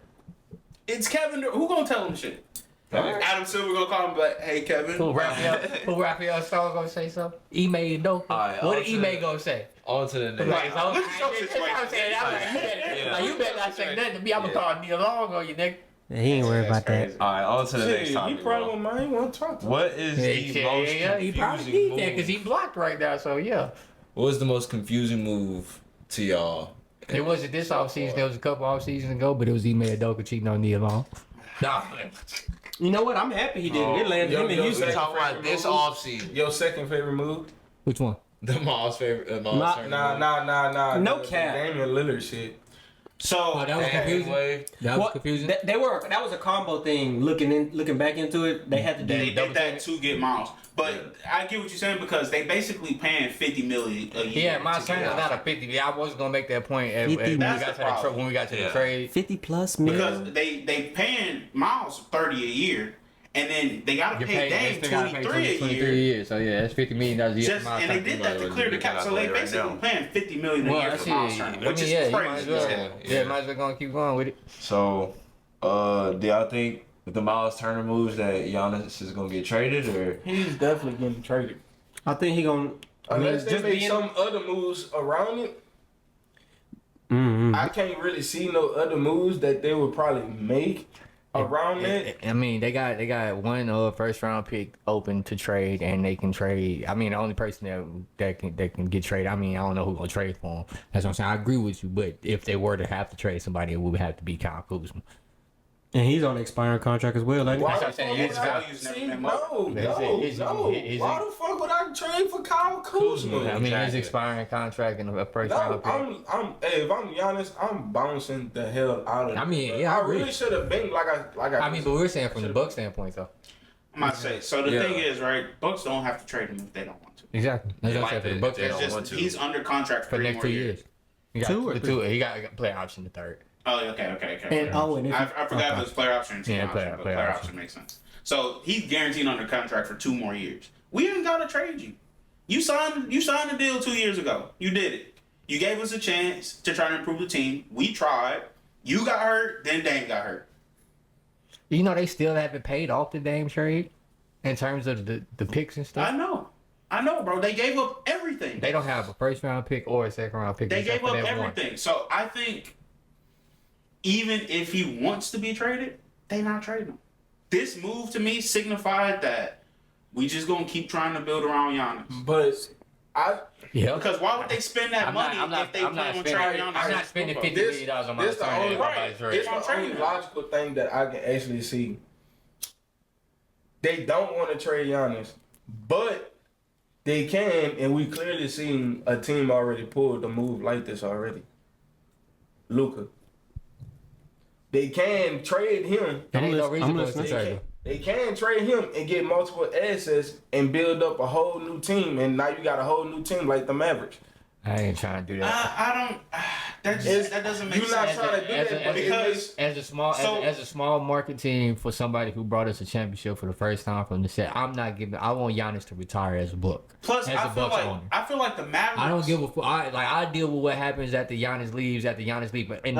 It's Kevin. Who gonna tell him shit? Adam Silver gonna call him like, "Hey, Kevin." Who Raphael Stone gonna say something? Email dope. Alright, What on did to email the- gonna say? On to the next. Like, so, Look at your situation. I'm saying, I'm like, you better not say nothing to me. I'm gonna call Neil Long on you, nigga. Yeah, he ain't worried about that. All right, on to the next Shit, he topic. probably bro. might want to talk to him. What is the most He probably confusing need that move? because he blocked right now. So yeah, What was the most confusing move to y'all? it wasn't this off season. It was a couple off seasons ago, but it was Ime Udoka cheating on Neil Long. Nah, You know what? I'm happy he did it. It landed him in yo, Houston. We talking about this offseason. Your second favorite move? which one? The Miles favorite. Nah, Miles Turner move. Nah. No The cap. Damian Lillard shit. So Oh, that was confusing. Anyway, That was Well, confusing. That was a combo thing. Looking back into it, they had to do. they did that to get Miles. But I get what you're saying because they basically paying $50 million a year. Yeah, Miles to get Turner's out. not a 50. Yeah, I was gonna make that point when 50. we got That's to the problem. when we got to the Yeah. trade. 50 plus million. Because they paying Miles 30 a year, and then they gotta You pay Dame 23 a year. years. So yeah, that's $50 million a year. Just, and they did that to clear the cap, so they basically paying $50 million a Well, year that's for Miles it. Turner, I which mean, is yeah, you might crazy. as well. Yeah. Yeah, might as well gonna keep going with it. So, do y'all think with the Miles Turner moves that Giannis is gonna get traded, or He's definitely getting traded. I think he gonna. Unless they just make being- some other moves around it. I can't really see no other moves that they would probably make around that. I mean, they got one first round pick open to trade, and they can trade. I mean, the only person that can get traded. I mean, I don't know who's gonna trade for him. That's what I'm saying. I agree with you, but if they were to have to trade somebody, it would have to be Kyle Kuzma. And he's on an expiring contract as well. Like, Why That's the what I'm saying. fuck His would I- value never been No. Why the fuck would I trade for Kyle Kuzma? I mean, his Exactly. expiring contract and a first No, round pick. hey, if I'm Giannis, I'm bouncing the hell out of it. I mean, yeah, I I agree. really should have been like I I mean, but we're saying from the Bucks standpoint, though. I might say. So the Yeah. thing is, right? Bucks don't have to trade him if they don't want to. Exactly. That's what I'm saying. For the Bucks, they It's don't just want to. he's under contract For the for next 2 years. He got Two or two. He got a player option the third. Oh, okay. and Oh, if I forgot if it was player option and team Yeah, option, player but player option. option makes sense. So he's guaranteed under contract for 2 more years. We ain't gotta trade you. You signed the deal 2 years ago. You did it. You gave us a chance to try to improve the team. We tried. You got hurt, then Dame got hurt. You know, they still haven't paid off the Dame trade in terms of the picks and stuff. I know, bro. They gave up everything. They don't have a first round pick or a second round pick. They except gave for up that one. everything. So I think even if he wants to be traded, they not trading him. This move to me signified that we just gonna keep trying to build around Giannis. But Yeah. Because why would they spend that money if they plan on trading Giannis? I'm not spending $50 this, million on my this the only Right. trade. It's the only logical thing that I can actually see. They don't want to trade Giannis, but they can, and we clearly seen a team already pulled a move like this already. Luka. They can trade him. There ain't no I'm reason for us to listening. trade him. They can trade him and get multiple assets and build up a whole new team, and now you got a whole new team like the Mavericks. I ain't trying to do that. I don't. That doesn't make You're not sense. trying to do that, but because As a small So- as a small market team for somebody who brought us a championship for the first time from the set, I want Giannis to retire as a Buck. plus as I a feel Bucks like owner. the Mavericks. I don't give a fuck. I deal with what happens after Giannis leaves. But and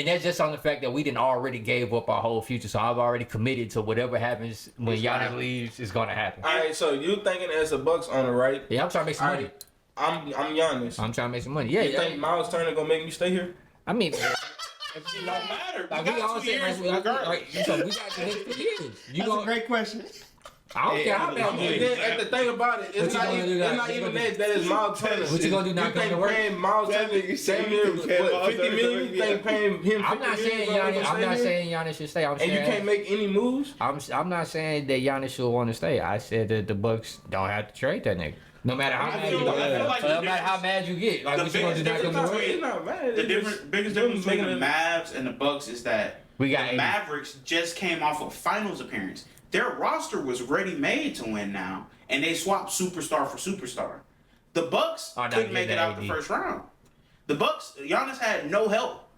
that's just on the fact that we didn't already gave up our whole future. So I've already committed to whatever happens when Giannis leaves is gonna happen. All right, so you thinking as a Bucks owner, right? Yeah, I'm trying to make some All money. right, I'm Giannis. I'm trying to make some money. Yeah, You think Miles Turner gonna make me stay here? I mean, It don't matter. like We we all got 2 said, years regardless. so we got the next 2 years. You that's a go. great question. I don't care how And bad you then at the thing about it, What it's you not gonna even, do now? it's not What you even gonna that is Miles Turner. What you gonna do, not You come to think work? paying Miles That Turner nigga said damn you near think paying what, Miles 50 Turner million? You gonna think paying him 50 I'm not saying million Giannis. I'm not here? saying Giannis should stay. I'm And you saying can't make any moves? I'm not saying that Giannis should want to stay. I said that the Bucks don't have to trade that nigga. No matter how I mad feel you like- I get. feel like No the matter how mad you get. Like the what you gonna do, not biggest come to difference work? It's not bad. The biggest difference between the Mavs and the Bucks is that We got the 80. Mavericks just came off a finals appearance. Their roster was ready made to win now, and they swapped superstar for superstar. The Bucks Oh, now couldn't get make it that out the AD. first round. The Bucks, Giannis had no help.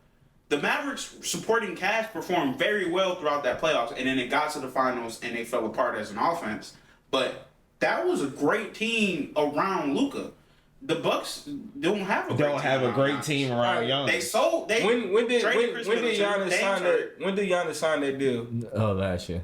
The Mavericks supporting cast performed very well throughout that playoffs, and then it got to the finals and they fell apart as an offense. But that was a great team around Luka. The Bucks don't have a great team around Giannis. They sold. They When did traded Chris Middleton, Giannis Dame sign traded- that? When did Giannis sign that deal? Oh, last year.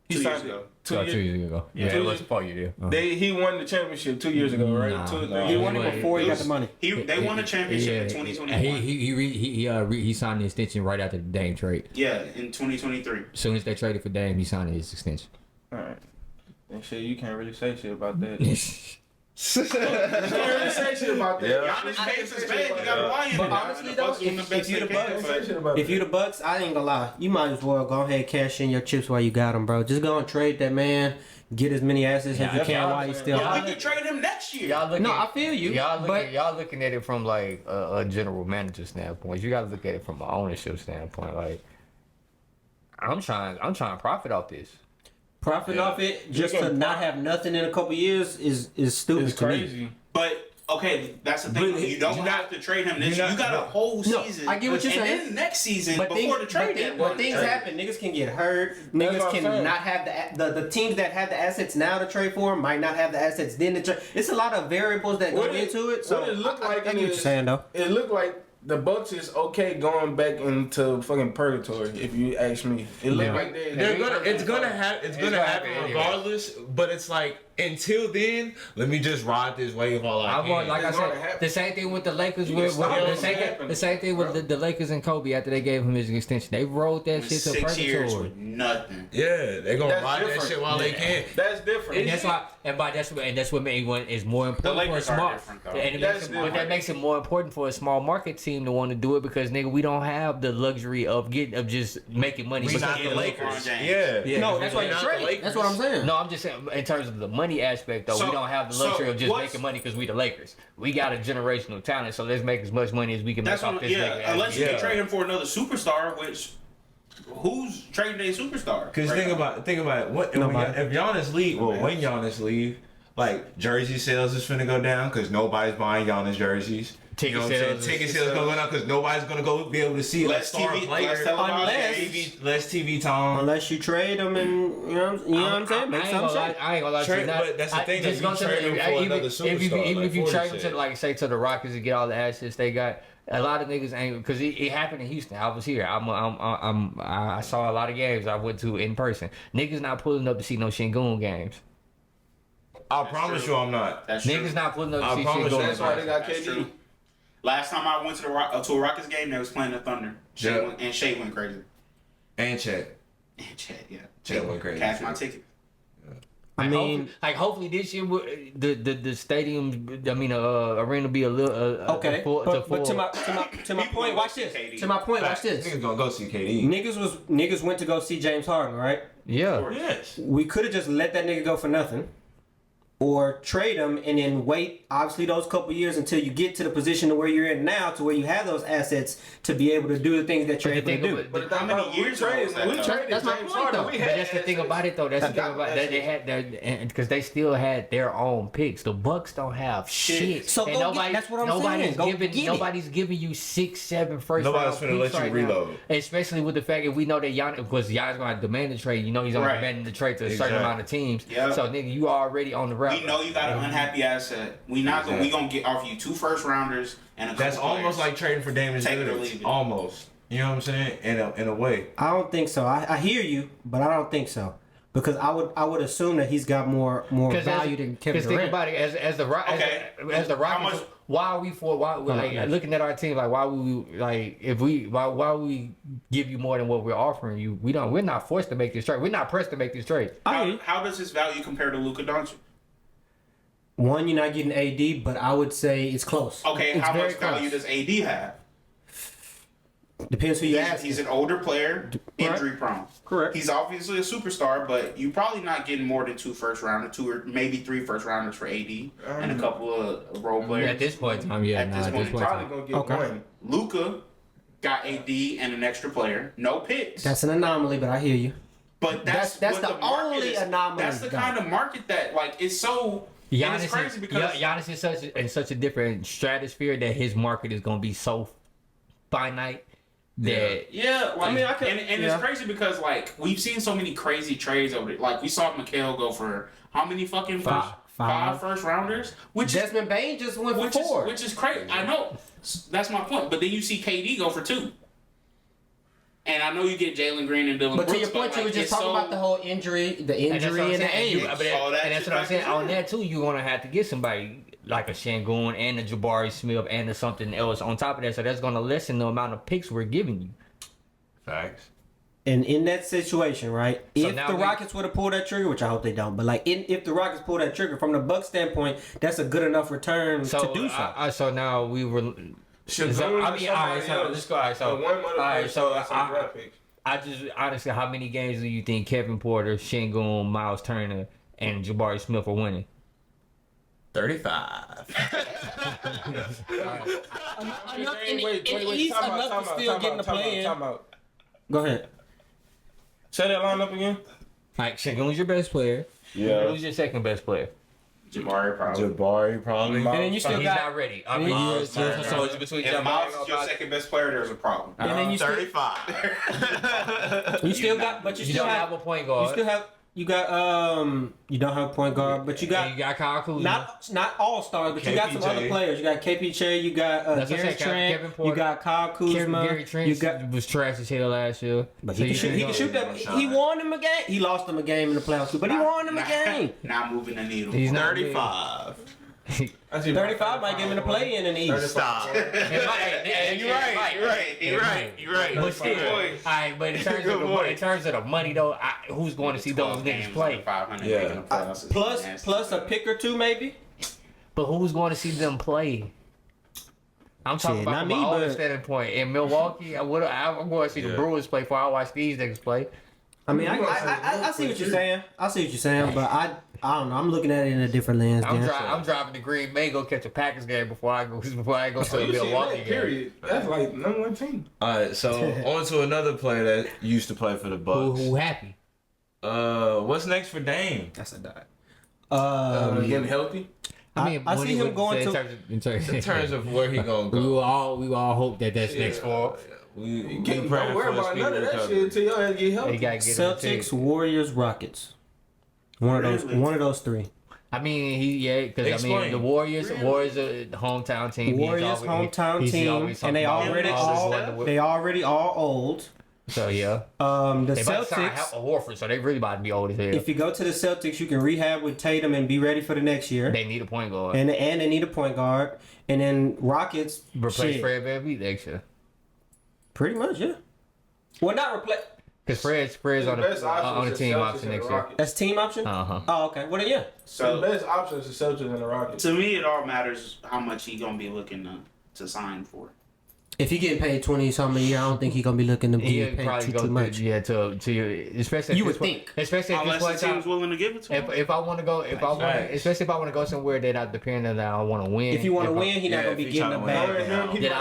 He 2 years signed it ago. 2 2 years. years ago. Yeah, 2 it was years. a 4 year deal. He won the championship 2 years ago, right? Nah. 2 or 3 No, He years. won it before he got the money. They won a championship in 2021. He signed the extension right after the Dame trade. Yeah, in 2023. As soon as they traded for Dame, he signed his extension. All right. And shit, you can't really say shit about that. Yeah. You can't really say shit about that. Giannis pays his bag. You got Hawaii in But it now, honestly and the though, Bucks doing the best if you they the can, Bucks, but- Shit about if that. you the Bucks, I ain't gonna lie. You might as well go ahead and cash in your chips while you got them, bro. Just go and trade that man. Get as many assets as you that's can what while I'm you saying. still. But we can trade him next year. Y'all looking, No, I feel you, but- y'all looking at it from like a general manager standpoint. You gotta look at it from an ownership standpoint. Like, I'm trying to profit off this. Profit Yeah. off it just to not have nothing in a couple years is stupid It's to me. crazy. But okay, that's the thing. But You don't have to trade him this year. You got a whole No, season. I get what you're and saying. then next season, But before the trade deadline. things happen. Niggas can get hurt. That's Niggas what I'm can saying. not have the teams that have the assets now to trade for 'em might not have the assets then to trade. It's a lot of variables that go What into it. So what it look like I get what you're is- saying though. It looked like the Bucks is okay going back into fucking purgatory, if you ask me. It looked Yeah. like It's gonna happen gonna regardless. But it's like until then, let me just ride this wave while I can. Like I It's gonna said, happen. the same thing with the Lakers. You With, can stop it the, from same, happening, the same thing with the Lakers and Kobe after they gave him his extension. They rolled that shit to 6 years purgatory. with nothing. Yeah, they gonna That's ride that different. shit while they can. That's different. And that's what made one is more important for a Lakers are small. different, though. And it That's makes it, different. but that makes it more important for a small market team to want to do it because nigga, we don't have the luxury of just making money. We because not the get Lakers. LeBron James. Yeah. Yeah. No, that's why you Not the trade. Lakers. That's what I'm saying. No, I'm just saying in terms of the money aspect though, So- we don't have the so luxury of just what's- making money because we the Lakers. We got a generational talent, so let's make as much money as we can That's make off what, this nigga. yeah. Unless you Yeah. can trade him for another superstar, which who's trading a superstar? Because right think now? about it. What Nobody. if Giannis leave? Well, when Giannis leave, like jersey sales is finna go down because nobody's buying Giannis jerseys. Ticket You know what I'm saying? sales Ticket is- sales going down because nobody's gonna go be able to see like Less star TV, players. less television. Unless- Less TV time. Unless you trade them and you know what I'm saying, make I ain't some gonna lie, sense. I ain't gonna lie to you. Trade- Not- but that's the I- thing, just though, you gonna trade say, him for even another if superstar, even like if you 40 trade them said. to like say to the Rockets and get all the assets they got, a lot of niggas ain't because it happened in Houston. I was here. I saw a lot of games I went to in person. Niggas not pulling up to see no Shingun games. I promise you, I'm not. That's true. Niggas not pulling up I to see promise Shingun. That's why they got That's KD. true. Last time I went to to a Rockets game, they was playing the Thunder. Yeah. Shea went crazy. And Chet. And Chet, yeah. Chet went crazy, Cash too. my ticket. I mean, hopefully this year the stadium, arena be a little okay, full, but to my People point, go watch see this. KD. To my point, watch this. Niggas gonna go see KD. Niggas went to go see James Harden, right? yeah. Yes. We could have just let that nigga go for nothing, or trade him and then wait. Obviously, those couple years until you get to the position to where you're in now, to where you have those assets to be able to do the things that you're But the able to thing do. about- But How many years ago was that, we though? traded That's my James point, Harden. though. We But had that's the thing about it, though. That's the thing about that they had their because they still had their own picks. The Bucks don't have shit. So And go get- that's what I'm saying. Go get it. Nobody's giving you 6, 7 first Nobody's round finna picks let you right now. reload. Especially with the fact that we know that Giannis, because Giannis gonna demand the trade. You know he's only Right. demanding the trade to a certain Exactly. amount of teams. Yeah. So nigga, you already on the route. We know you got an unhappy asset. We gonna get off you 2 first rounders and a couple That's almost players. like trading for Damian Take it or Lillard. leave it. Almost. You know what I'm saying? In a way. I don't think so. I hear you, but I don't think so because I would assume that he's got more value than Kevin Because think Durant. about it, as the Okay. as the How Rockets, much- why looking at our team like why would we why would we give you more than what we're offering you? We're not forced to make this trade. We're not pressed to make this trade. How does his value compare to Luka Doncic? One, you're not getting AD, but I would say it's close. Okay, It's how very much value close. does AD have? Depends who you ask. He's an older player, injury prone. Correct. He's obviously a superstar, but you're probably not getting more than 2 first rounders, 2 or maybe 3 first rounders for AD and a couple of role players. At this point in time, yeah, At this point in Probably gonna get Okay. one. Luka got AD and an extra player, no picks. That's an anomaly, but I hear you. But that's that's what the market only is. anomaly, That's the though. kind of market that like it's so. And Giannis it's crazy because Giannis is in such a different stratosphere that his market is gonna be so finite that yeah, like, I can- and yeah. it's crazy because like we've seen so many crazy trades over it. Like we saw McHale go for how many fucking five first rounders, which Desmond Bain just went for 4. which is crazy. I know that's my point. But then you see KD go for 2. And I know you get Jalen Green and Dylan But to Brooks, your point, you were like, just it's talking so- about the whole injury, the And that's injury what I'm and the saying. age. All that And that's shit what I'm saying. factors On in. that too, you're gonna have to get somebody like a Shangun and a Jabari Smith and a something else on top of that. So that's gonna lessen the amount of picks we're giving you. Facts. And in that situation, right? So if now the we- Rockets would have pulled that trigger, which I hope they don't, but like if the Rockets pull that trigger from the Bucks standpoint, that's a good enough return So to do so. so now we were. Should So, go I to mean, all right. somebody So else. let's go. All right. So And one all right. So draft picks. I just honestly, how many games do you think Kevin Porter, Shingun, Miles Turner, and Jabari Smith are winning? 35. Time out. Go ahead. Say that lineup again. Like Shingun's your best player. Yeah. Who's your second best player? Jabari probably. Jabari probably. And then you So still he's got. not ready. I mean, Miles so Turner. it's between If Jabari. Miles is your second best player, there's a problem. And then you still, 35. you still got, but you You still don't have have, a point you guard. still have. You don't have a point guard, but you got Kyle Kuzma. not all stars, but you got some other players. You got KP Che, you got Gary Trent, you got Kyle Kuzma. Gary Trent was trash as hell last year. But he can shoot that. He won them a game. He lost them a game in the playoffs, but he won them a game. Not moving the needle. He's 35. 35 might give him the play in the East. Stop. You're right. But still, all right. But in terms of the money though, who's going to see those niggas play? 500. Yeah. Plus a pick or two maybe. But who's going to see them play? I'm talking about from an older standpoint. In Milwaukee, I'm going to see the Brewers play before I watch these niggas play. I mean, I see what you're saying. But I don't know. I'm looking at it in a different lens. I'm driving to Green Bay go catch a Packers game before I go to the Milwaukee game. Period. That's like number one team. All right, so on to another player that used to play for the Bucks. Who happy? What's next for Dame? That's a dot. Get him healthy. I mean, I see him going to in terms of where he gonna go. We all hope that's next fall. We Don't worry about none of that shit until your ass get healthy. Celtics, Warriors, Rockets. One of those three. I mean, the Warriors are the hometown team. Warriors hometown team, and they already all old. So yeah. The they about to sign Celtics. Horford, so they really about to be old as hell. If you go to the Celtics, you can rehab with Tatum and be ready for the next year. They need a point guard, and they need a point guard. And then Rockets replace Fred VanVleet next year. Pretty much, yeah. Well, not replace. Because Fred's on the team option next year. That's team option? Uh-huh. Oh, okay. Well, then, yeah. So the best option is the Celtics and the Rockets. To me, it all matters how much he gonna be looking to sign for. If he getting paid 20-something a year, I don't think he gonna be looking to get paid too much. Yeah, to especially you would think. Especially if this team's willing to give it to him. If I want to go, especially if I want to go somewhere that I depending that I want to win. If you want to win, he's not gonna be getting a bag. Then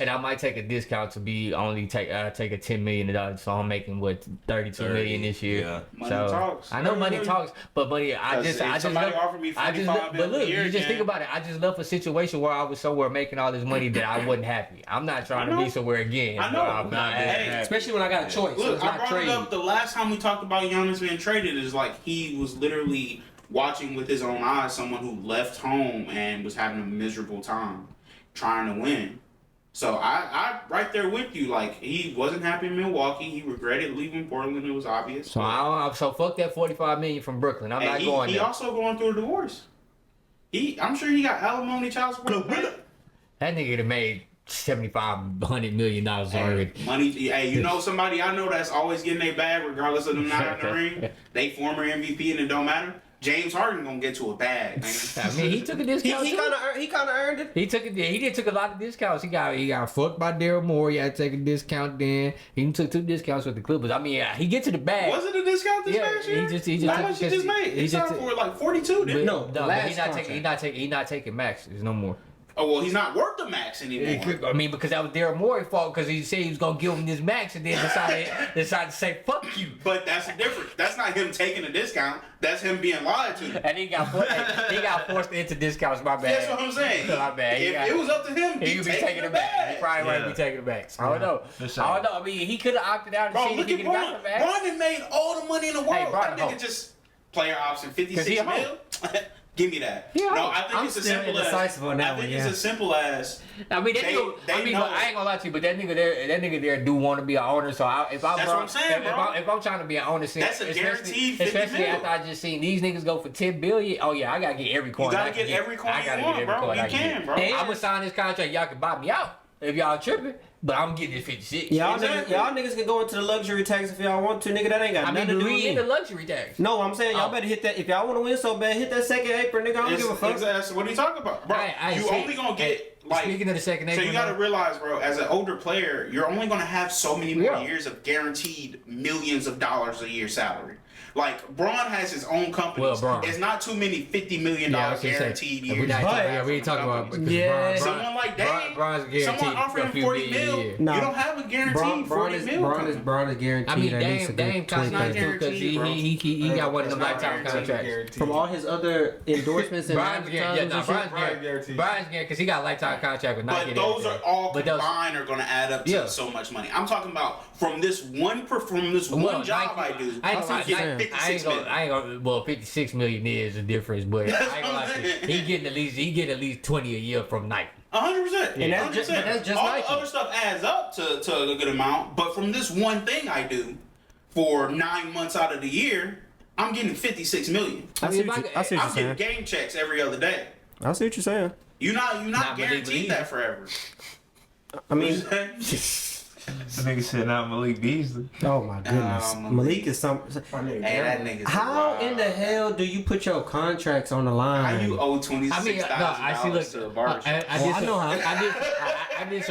I might take a discount to be only take a $10 million. So I'm making $32 million this year. Yeah. Money talks. I know money talks, but money. I just offered me $45 but look, a year, you just think about it. I just left a situation where I was somewhere making all this money that I wasn't happy. I'm not trying to be somewhere again. I know. I'm not happy. Especially when I got a choice. Look, so I brought it up the last time we talked about Giannis being traded. Is like he was literally watching with his own eyes someone who left home and was having a miserable time trying to win. So I right there with you. Like he wasn't happy in Milwaukee. He regretted leaving Portland. It was obvious. So fuck that $45 million from Brooklyn. I'm not going there. He also going through a divorce. I'm sure he got alimony, child support. That nigga done made $7,500 million already. Money. Hey, you know somebody I know that's always getting their bag regardless of them not in the ring. They former MVP and it don't matter. James Harden gonna get to a bag, man. I mean, he took a discount. He kind of earned it. He took a lot of discounts. He got fucked by Daryl Morey. He had to take a discount then. He took 2 discounts with the Clippers. I mean, he get to the bag. Was it a discount this past year? How much he just made? He signed for like 42. Didn't he not taking max. There's no more. Oh, well, he's not worth the max anymore. I mean, because that was Daryl Morey's fault because he said he was going to give him this max and then decided to say, fuck you. But that's the difference. That's not him taking a discount. That's him being lied to. And he got forced into discounts, my bad. That's what I'm saying. My bad. If it was up to him, he would be taking it back. He probably might be taking it back. I don't know. I mean, he could have opted out and seen if he could have got it back. Braun made all the money in the world. Hey, that nigga just player option 56 mil. Give me that. Yeah, no, I think it's as simple as. It's as simple as. I mean, I ain't gonna lie to you, but that nigga there do want to be an owner. So that's what I'm saying, bro. If I'm trying to be an owner, that's a guaranteed 50 especially after I just seen these niggas go for $10 billion. Oh yeah, I gotta get every coin. You gotta get every coin you want, bro. You can, bro. I'm gonna sign this contract. Y'all can buy me out if y'all tripping. But I'm getting this 56. Y'all niggas can go into the luxury tax if y'all want to, nigga. That ain't got nothing to do with me. In the luxury tax. No, I'm saying y'all better hit that. If y'all want to win so bad, hit that second apron, nigga. I don't give a fuck. What are you talking about, bro? You only gonna get like. Speaking of the second apron, so you gotta realize, bro, as an older player, you're only gonna have so many more years of guaranteed millions of dollars a year salary. Like Braun has his own company. It's not too many $50 million guaranteed years. We ain't talking about someone like Dame. Someone offering him $40 million. You don't have a guaranteed $40 million. Braun is guaranteed. I mean, Dame costs not guaranteed he got one of them lifetime contracts from all his other endorsements and Brian's guaranteed because he got a lifetime contract with Nike. But those are all combined are going to add up to so much money. I'm talking about from this one job I do. I ain't gonna. Well, 56 million is a difference, but I ain't gonna lie to you. He getting at least 20 a year from Nike. 100%. And that's just all Nike. the other stuff adds up to a good amount, but from this one thing I do for 9 months out of the year, I'm getting 56 million. I see what you're I'm saying. getting game checks every other day. I see what you're saying. You're not Not guaranteed believe. that forever. I mean, This nigga said not Malik Beasley. oh my goodness, Malik is some. Hey, that nigga's How wild. in the hell do you put your contracts on the line? How you owe $26,000 I mean, no, I see. Look, to a barbershop? I know how. I did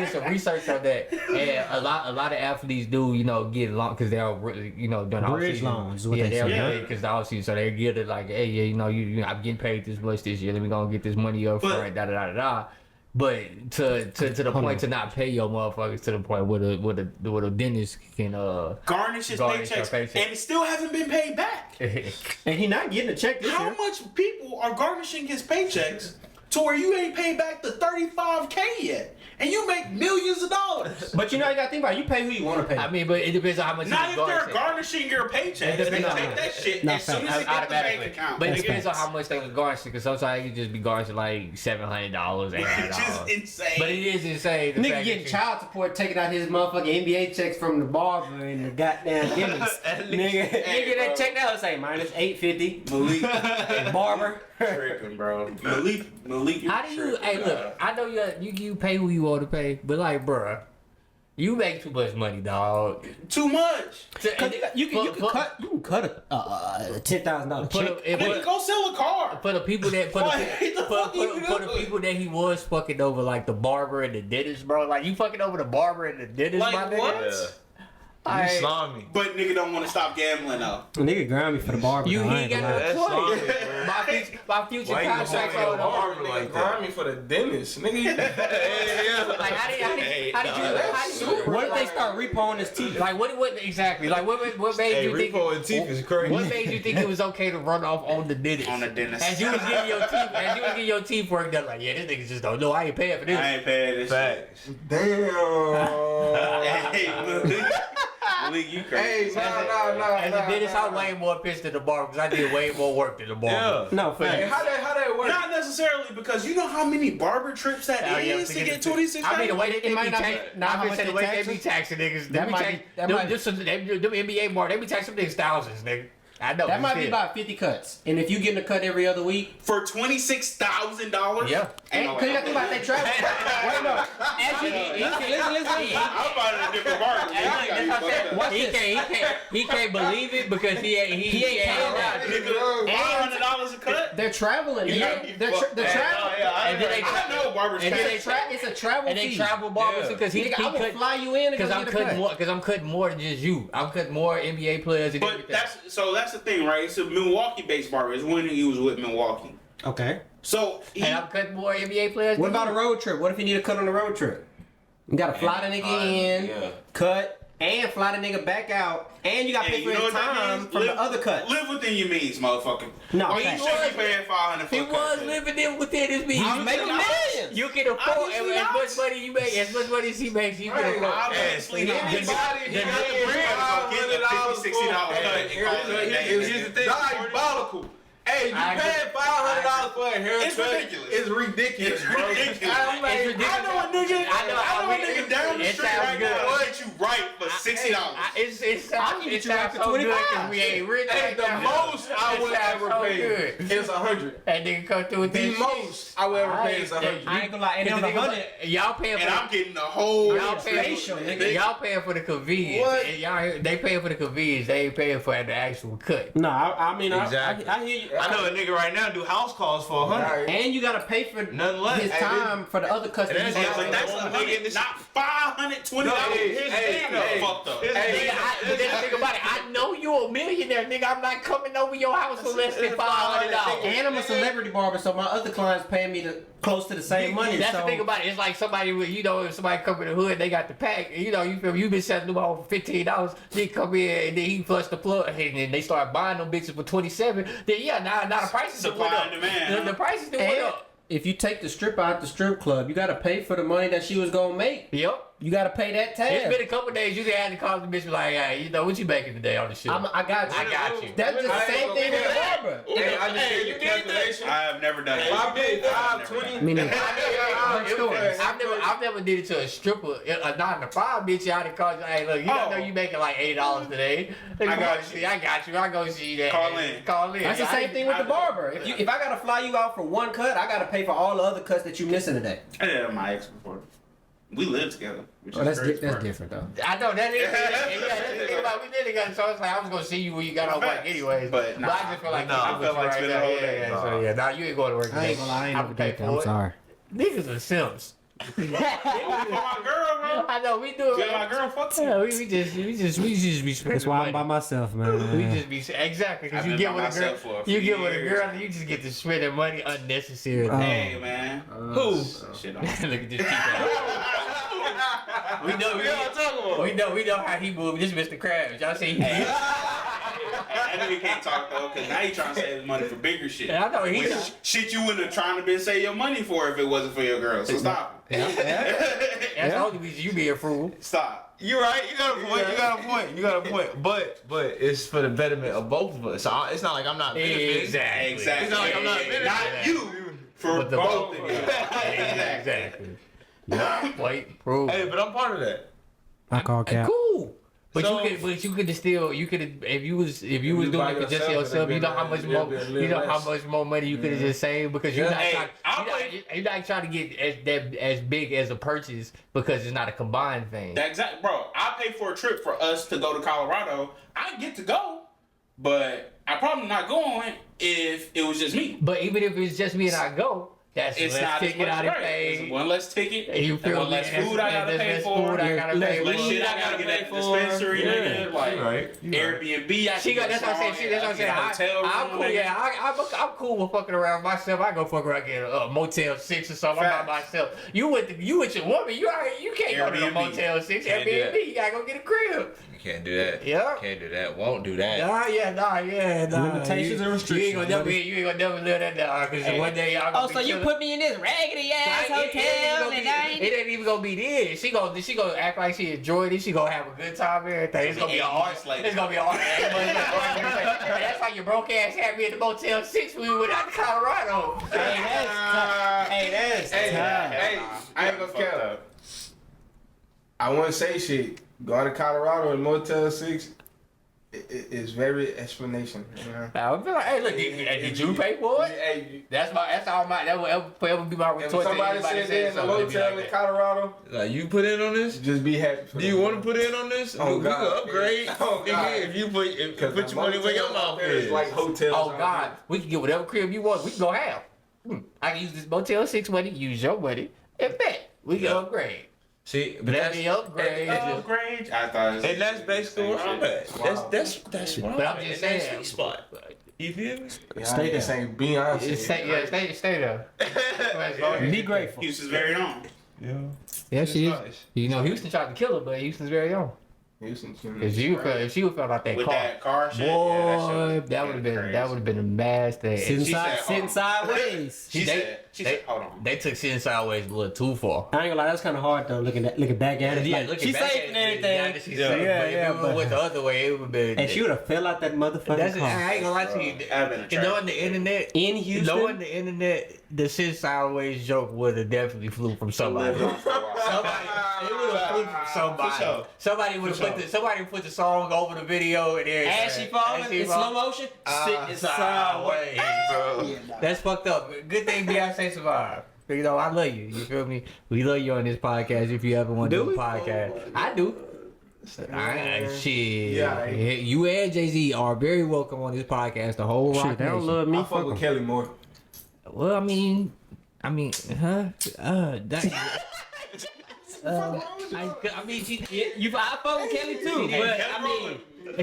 some research on that, and a lot of athletes do, get long because they're, during the Bridge offseason. loans is what Yeah, they they're say. because the offseason, so they get it like, hey, yeah, I'm getting paid this much this year. Let me go and get this money up front. Da da da da da. But to the point to not pay your motherfuckers to the point where the dentist can Garnish his garnish your paychecks, paycheck. and still haven't been paid back. And he not getting a check this How year. much people are garnishing his paychecks to where you ain't paid back the $35K yet, and you make millions of dollars? But you got to think about it. You pay who you want to pay. I mean, but it depends on how much Not you if they're garnish. garnishing your paychecks. They take that shit Not as soon facts. as it gets the bank account. But it That's depends on facts. how much they can garnish because sometimes you just be garnishing like $700, Which is $800. insane. But it is insane. the Nigga fact getting that child support, taking out his motherfucking NBA checks from the barber and the goddamn dentist. Nigga, Hey, that bro. check that would say minus $850. Malik, Barber. tripping, bro. Malik, you're How do you? tripping, Hey, bro. look. I know you pay who you want to pay, but like, bruh, you make too much money, dog. Too much. You can cut a $10,000 check. Nigga, go sell a car. For the people that What the fuck you for the doing? people that he was fucking over, like the barber and the dentist, bro. Like you fucking over the barber and the dentist, Like my nigga. what? You slimy. But nigga don't want to stop gambling though. Nigga ground me for the barber. You though, I ain't ain't got gonna lie. no That's choice. slimy, bro. My future Why you contracts holding on your the barber Nigga, like grind that? me for the dentist, nigga. Like how did you What if they start repoing his teeth? like what exactly like what made Hey, you think repo and teeth is crazy. what made you think it was okay to run off on the dentist? On the dentist. As you was getting your teeth worked done, like, yeah, this nigga just don't know. I ain't paying for this. I ain't paying this Facts. Damn. shit. Hey, Malik, you crazy. Hey, nah. As a dentist, I'm way more pissed than the barber because I did way more work than the barber. Yeah. No, Hey, facts. how that work? Not necessarily because you know how many barber trips that Oh, yeah, is to to get get the- 26. I mean, the way they It might be not be- taxing, not how I much said the they way tax they be taxing niggas. That might be- that might- Them NBA more, they be taxing niggas thousands, nigga. I know. That might be shit. about 50 cuts. And if you getting a cut every other week, For $26,000? Yeah. and cause you got to think about they travel. Wait, no. As you, listen. I'm finding a different barber. Watch He this. can't believe it because he ain't paying that. Nigga, $500 a cut? They're traveling. You gotta be fucked. They're traveling. And then they I know barbers And then cut. they It's a travel and they fee. travel barbers Yeah. because he Nigga, I will cut fly you in and because go I'm get a cutting cut. more because I'm cutting more than just you. I'm cutting more NBA players and But everything. that's the thing, right? It's a Milwaukee-based barber. It's when he was with Milwaukee. Okay. So he, and I'm cutting more NBA players. What than about a you. road trip? What if you need a cut on a road trip? You gotta fly the nigga in, Yeah. cut, and fly the nigga back out, and you gotta hey, pay you for know his what that time means? from the other cut. Live within your means, motherfucker. No, Or you facts. should be paying $500 for He a cut. was living in within his means. I'm You making can- millions. You can afford Obviously as not. much money you make, as much money as he makes. You can Right. afford. Obviously not. Anybody Then he the got nigga $500 get the $50, $60 cut and call it a day. Here's the thing. Diabolical. Hey, you I agree. paying $500 for a haircut? It's ridiculous. It's ridiculous, It's bro. ridiculous. I'm like, It's ridiculous. I know a nigga down the It street sounds right good. now will get you right for $60. I can get you sounds right for so good 25. 'cause we ain't rich. Hey, right the now. most I It would sounds ever so pay good. is 100. And then come through with The that most I would ever shit. pay is 100. I ain't gonna lie, and on the 100, Y'all paying And for I'm getting the whole y'all paying, facial, nigga. y'all paying for the convenience. What? And y'all, they paying for the convenience. They ain't paying for the actual cut. no, I mean, Exactly. I hear you. I know a nigga right now do house calls for 100. And you gotta pay for Nothing less. his Hey, time for the other cuts. And that he's that's- got. But that's Nigga, 100, this- not $520. Here's the thing, though. Fucked up. Here's the Nigga, thing. but then think about it. I know you a millionaire, nigga. I'm not coming over your house for less than $500. And I'm a celebrity barber, so my other clients paying me close to the same money. That's so the thing about it. It's like somebody with, if somebody come in the hood, they got the pack. You know, you feel you been selling them all for $15. They come in and then he flush the plug, and then they start buying them bitches for $27. Then yeah, now the prices done Supply went up. and demand, The prices done went up. if you take the stripper out the strip club, you got to pay for the money that she was gonna make. Yep. You got to pay that tab. It's been a couple days. You had to call the bitch like, hey, you know what you making today on the show? I got you. I got you. That's the same thing with the barber. Hey, I just did the calculation. I have never done If I that. paid $520, Meaning, I've never did it to a stripper, a 9 to 5 bitch out and called you. Hey, look, you don't know you making like $8 today. I got you. I got you. I go see that. Call in. that's the same thing with the barber. If I gotta fly you out for one cut, I gotta pay for all the other cuts that you missing today. I did it with my ex before. We live together. Which is That's great. different though. I know that is. That's the thing about we did together. So it's like I was gonna see you when you got off work anyways. But nah, I just feel like I feel like spending the whole day. So yeah, nah, you ain't going to work. I ain't gonna lie, I ain't never did that. I'm it. sorry. Niggas are simps. For my girl, bro. I know we do it. Tell my girl, fuck you. Yeah, we just be spending That's why I'm by money. myself, man. We just be exactly because I've you been get by with a girl, myself for a you few get with a years. girl, and you just get to spending money unnecessarily. Hey, man. Who? Shit on. Look at this people. We know how he moved. This Mr. Krabs. Y'all see? I know he can't talk though, cause now he trying to save his money for bigger shit. Yeah, I know he. Which shit you wouldn't have trying to been save your money for if it wasn't for your girl. So stop. That's the only reason you be a fool. Stop. You're right. You got a point. You got a point. But it's for the betterment of both of us. So it's not like I'm not benefiting. Exactly. Exactly. It's not like I'm not benefiting. Not you. For But the both of both you. of us. Exactly. Yeah. Wait, prove. Hey, but I'm part of that. I call cap. Cool. But So- you could still if you was doing by it for just yourself, yourself, you it'd know be how like- much it'd more be a little you know how less. much more money you could have just saved because you're not Hey, you're not trying to get as big as a purchase because it's not a combined thing. That exact, bro. I pay for a trip for us to go to Colorado. I get to go, but I probably not going if it was just me. But even if it's just me and I go, that's It's less not as ticket much. I done Right. It's paid. one less ticket. And you and feel one me? less food I gotta There's pay less for. food I gotta pay Less for. shit I gotta get at the dispensary, nigga. Like Right. Airbnb. I She got. That's what I'm saying. That's what I'm saying. I'm cool. Yeah, I'm cool with fucking around myself. I go fuck around get a Motel 6 or something. I'm by myself. You with your woman. You can't go to the Airbnb. Motel 6. Can't do that. Airbnb. You gotta go get a crib. You can't do that. Yeah. Can't do that. Won't do that. Nah. Limitations and restrictions. You ain't gonna never live that down because one day y'all gonna be chilling. me in this raggedy It ain't even gonna be this. She gonna act like she enjoyed it. She gonna have a good time and everything. It's gonna be an art. It's gonna be an art. That's like your broke ass had me at the Motel 6 when we went out to Colorado. Hey, I ain't gonna count. I wouldn't say shit. Going to Colorado and Motel 6 is very explanation. You know? I would be like, hey, look, did you pay for it? Hey, That will forever be my if retort to somebody anybody said they're in a something, it'd be motel like in that. Colorado, Like you put in on this? just be happy. For Do you want to put in on this? Oh, we God. can upgrade. Oh, God. Nigga, if you put your money where your mouth is is. like hotels. Oh out God, we can get whatever crib you want. We can go have. I can use this Motel 6 money, use your money, and bet we can upgrade. See, but Let that's me upgrade. upgrade. I thought. It was and that's basically where I'm at. Wow. That's where But I'm I'm at. just In that saying. sweet spot. You feel me? there. Stay This there. ain't Beyonce. Stay there. Be grateful. Houston's very own. Yeah, she is. Nice. You know, Houston tried to kill her, but Houston's very own. Houston, If she would felt out that With car, that car shit, boy, that would have been a mass thing. Sitting She said, sitting sideways. She They- said, hold on. They took sitting sideways a little too far. I ain't gonna lie, that's kind of hard though. Looking back at it, like, she's safe and everything. Yeah, yeah, If it but- went the other way, it would have been. And she would have fell out that motherfucking That's it. car. I ain't gonna lie to you. I've been a You know, on the internet, In Houston? knowing the internet, the sit sideways joke would have definitely flew from somebody. Somebody, it would have flew from somebody. For sure. Somebody would have put the song over the video and everything. As she falling in slow motion, sitting sideways. bro. That's fucked up. Good thing Beyonce survived. You know, I love you. You feel me? We love you on this podcast. If you ever want to do a podcast, I do. Shit. Yeah, You and Jay-Z are very welcome on this podcast. The whole Rock Shit, they don't Nation. love me. I fuck with Kelly more. Well, I mean, huh? I mean, I fuck with Kelly too, but I mean,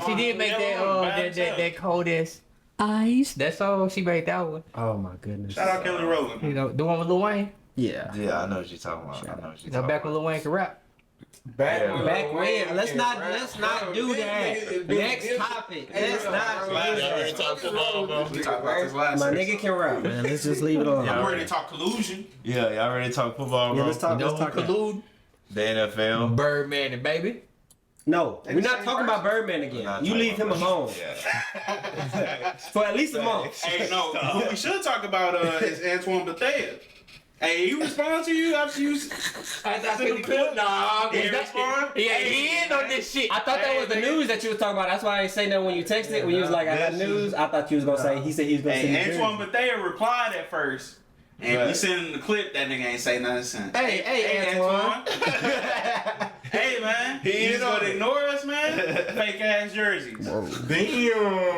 she did make that coldest ice. That's all she made that one. oh my goodness. Shout out Kelly Rowland. You know, the one with Lil Wayne. Yeah. Yeah, I know what you're talking about. I know what You you're know, talking back when about. Lil Wayne could rap. Back when. Let's not do that. Next topic. Let's not. Y'all ready to talk football, bro? We talked about this last My week. nigga can rap, man. Let's just leave it alone. I'm ready to talk collusion. Yeah, y'all ready to talk football, bro? Yeah, let's talk. You know Let's who talk. That. collude? The NFL. Birdman and baby. No, we're not talking about Birdman again. You leave him alone Yeah. for at least a month. Hey, no, who we should talk about is Antoine Bethea. Hey, he respond to you after you. After the clip? Nah, He respond? Yeah, he in on this shit. I thought that was the news that you was talking about. That's why I didn't say nothing when you texted. When you was like, I got news. I thought you was gonna say. He said he was gonna say. Hey, Antoine Bethea replied at first. And we sent him the clip, that nigga ain't say nothing since. Hey, Antoine. Hey, man. He just gonna ignore us, man? Fake ass jerseys.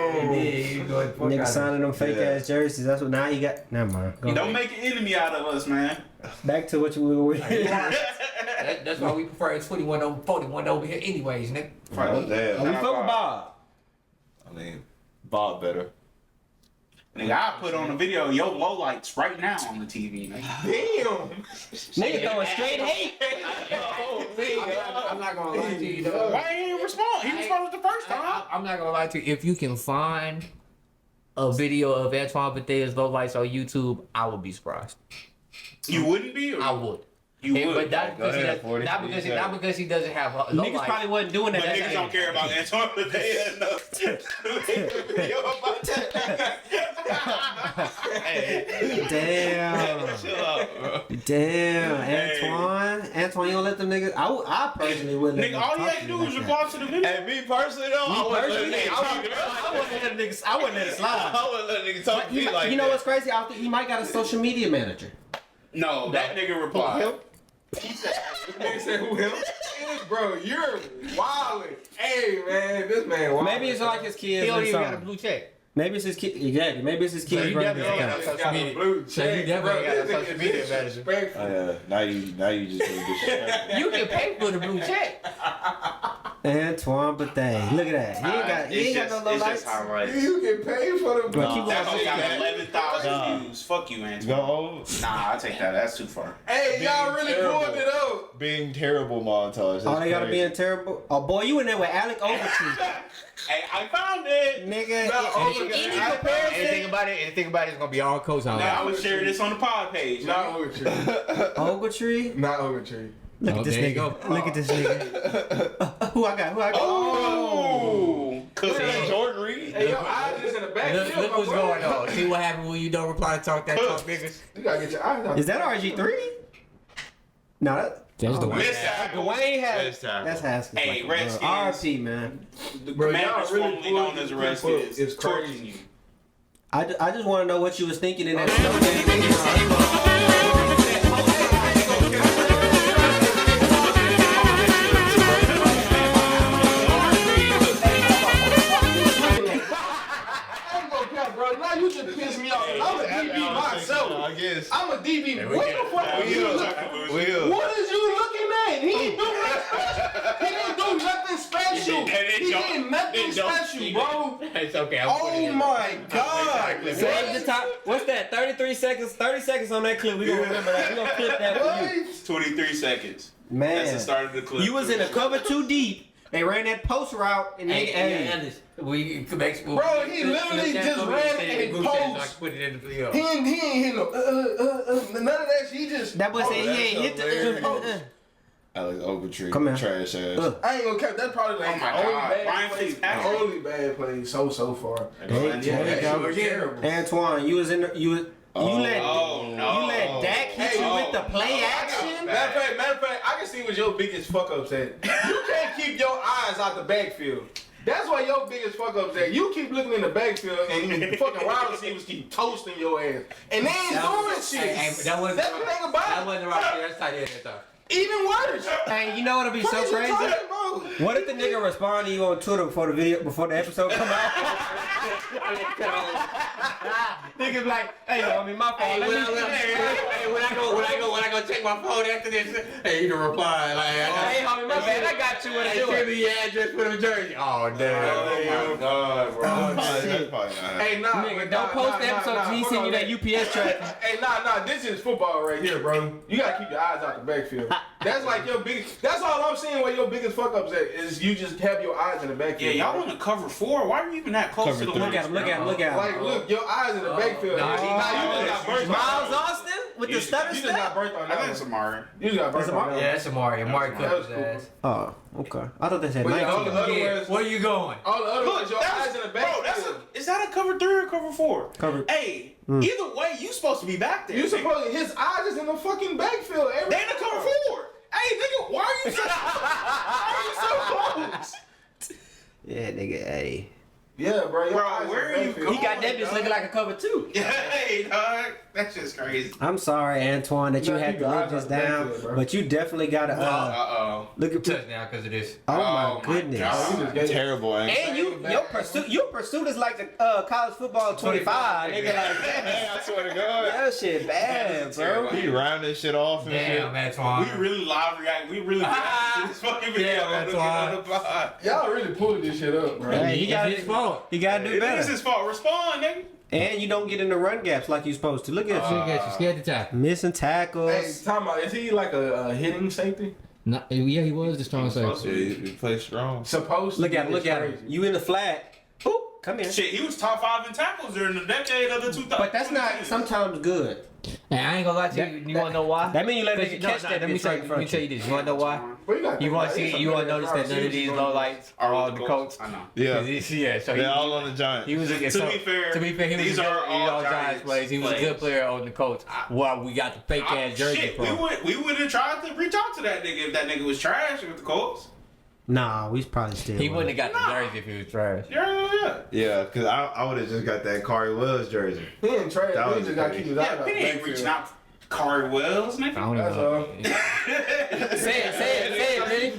Nigga signing them fake ass jerseys. That's what now you got. Never mind. Go Don't ahead. make an enemy out of us, man. Back to what you were with. That's why we prefer 21 over 41 over here anyways, nigga. Oh, damn. We fuck with Bob. I mean, Bob better. Nigga, I put on a video of your lowlights right now on the TV, nigga. Nigga throwing straight hate. I'm not gonna lie to you, though. Why he didn't respond? He responded the first time. I'm not gonna lie to you. If you can find a video of Antoine Bethea's low lights on YouTube, I would be surprised. You wouldn't be? Or I would. You would. But not Go because, ahead, not because he doesn't have low Niggas lights. probably wasn't doing But that. niggas don't care about Antoine Bethea enough to make a video about that. Damn. Chill out, bro. Damn. Hey. Antoine, you don't let them niggas. I personally wouldn't let Nigga, them all you talk had to to you do was like reply to the video. Hey, me personally though, I wouldn't let a nigga talk to me. I wouldn't let it slide. I wouldn't let a nigga talk to me like You know that. what's crazy? I think he might got a social media manager. No, that nigga replied. Nigga said who him? Bro, you're wildin'. Hey man, this man wildin'. Maybe it's like his kids He or don't even got a something. blue check. Maybe it's his kid. Exactly. Maybe it's his So kids you running his definitely account. got got a blue check. So you definitely got a social media manager. Disrespectful. Oh, yeah. Now you just being disrespectful. You can pay for the blue check. Antoine Bethea. Look at that. He ain't got no low It's lights. just highlights. You get paid for the blue. But keep That on hoe got saying. 11,000 views. Fuck you, Antoine. Go Nah, I take that. That's too far. Hey, y'all really terrible. pulled it up. being terrible montage. Oh, they gotta crazy. be in terrible. Oh boy, you in there with Alec Overtree, Hey, I found it. nigga. Any anything about it is gonna be all coach on. Now I would share this on the pod page. Not Ogletree. Ogletree. Not Ogletree. Look Oh, at this there you nigga. go. Look at this nigga. Who I got? Oh, cause Jordan Reed. Hey, your eyes is in the back. Look what's going on. See what happens when you don't reply to talk niggas. You gotta get your eyes out. Is that RG3? No, That's the way. Miss Apple. Dwayne That's has. tackle. That's Haskins. Hey, like, Redskins. RP, man. The Bro, Commanders, y'all really formerly known pulled as the this Redskins, clip up. It's torching crazy. you. I just want to know what you was thinking in that snow game. Bro, now you just piss me off. I'm a DB myself. I guess. I'm a DB. What the fuck are you looking? Will. What is you looking at? He didn't do nothing. He didn't do nothing special. He did nothing special, bro. It's okay. Oh my god. Save the top. What's that? 33 seconds. 30 seconds on that clip. We gonna remember that. We gonna clip that for you. What? 23 seconds. That's the Man, start of the clip. you was in a cover too deep. They ran that post route and they. Hey, We can make school. Bro, he literally just ran and post. Put it in the field. He ain't hit no. None of that shit. He just. that boy said he ain't hit the. Alex Ogletree. Come here. Trash ass. I ain't gonna cap. That's probably like Oh my the only God. bad Ryan play. Fitzpatrick. Only bad play so far. Hey, Yeah, that Antoine, shit was terrible. Antoine, you was in the, you let Oh, no. you let Dak hit Hey, you with the oh, play no, action. Matter of fact, I can see what your biggest fuck ups at. You can't keep your eyes out the backfield. That's why your biggest fuck ups at. You keep looking in the backfield and the fucking wide receivers keep toasting your ass. And they ain't doing shit. That wasn't That's the thing about That it. wasn't right there. That's tight end. That's Even worse. Hey, you know what'll be What so is you crazy? talking about? What if the nigga respond to you on Twitter before the episode come out? Nigga be like, hey, I mean my fault. Let me- when I go check my phone after this, hey, you can reply like, Hey, homie, my bad. I got you what I do. Send me your address for the jersey. Oh damn. Oh my God, bro. That's probably not. Hey, nah, Nigga, don't post the episode till he send you that UPS track. Hey, nah, this is football right here, bro. You gotta keep your eyes out the backfield. That's like your biggest. That's all I'm seeing. Where your biggest fuck ups at is you just have your eyes in the backfield. Yeah, y'all want to cover 4? Why are you even that close Cover to the three. line? Look at him. Like, look, your eyes in the backfield. Nah, You just got burnt. Miles Austin with the stutter You just got step. burnt on I that think it's one. Amari. You just got burnt on that one. Yeah, that's Amari. Amari That cut was his cool. ass. Oh, okay. I thought they said But yeah, all the 19. other ones. Where you going? All the other ones, your That's- eyes in the bro, backfield. is that a cover 3 or cover 4? Cover. Hey, either way, you supposed to be back there. You nigga. supposed his eyes is in the fucking backfield. Every They in the cover 4. Hey, nigga, why are you so close? Yeah, nigga, hey. Yeah, bro. Your Bro, eyes in where the are you backfield. going? He got that bitch looking like a cover 2. Hey, dog, that's just crazy. I'm sorry, Antoine, that you Nah, had keep to your live eyes this on the down, backfield, bro. but you definitely gotta Uh-oh. look at. Touchdown because of this. Oh Oh my my goodness. God. You just gave- Terrible, ain't it? And your pursuit is like the college football 25. Nigga, like Hey, I swear to God. that shit bad, bro. He rounded shit off and shit. Damn, Antoine. We really live react. We really react to this fucking video. Yeah, on that's the- why. on the pod. Y'all really pulled this shit up, bro. Hey, you gotta- It's his fault. You gotta do It is better. his fault. Respond, nigga. And you don't get in the run gaps like you're supposed to. Look at you. You scared to tackle. Missing Hey, tackles. talking about, is he like a hitting safety? No, yeah, he was the strong safety. Yeah, he played strong. Supposed to. Look at him. be. Look at It's him. crazy. You in the flat. Oop, come in. Shit, he was top 5 in tackles during the decade of the 2000s. But that's not sometimes good. And I ain't gonna lie to you. You wanna know why? That mean you let a Cause nigga no, catch no, that. let me tell you this. You wanna know why? But you You want to see? You want to notice that none of these low lights are on the coach. I know. Yeah. Yeah, so They're all on the Giants. he was a, To be fair, he was these a good, are all Giants Giants plays. He was a good plays. player on the coach. Well, we got the fake ass jersey Shit, from. we would have tried to reach out to that nigga if that nigga was trash with the Colts. Nah, we probably still. He wouldn't wouldn't. have got the jersey if he was trash. Yeah. Yeah, because I would have just got that Corey Wills jersey. He ain't trash. That He was just got to crazy. keep his eyes Yeah, out he the ain't backfield. reaching out Corey Wells, I nigga. don't That's know. all. Say it, really.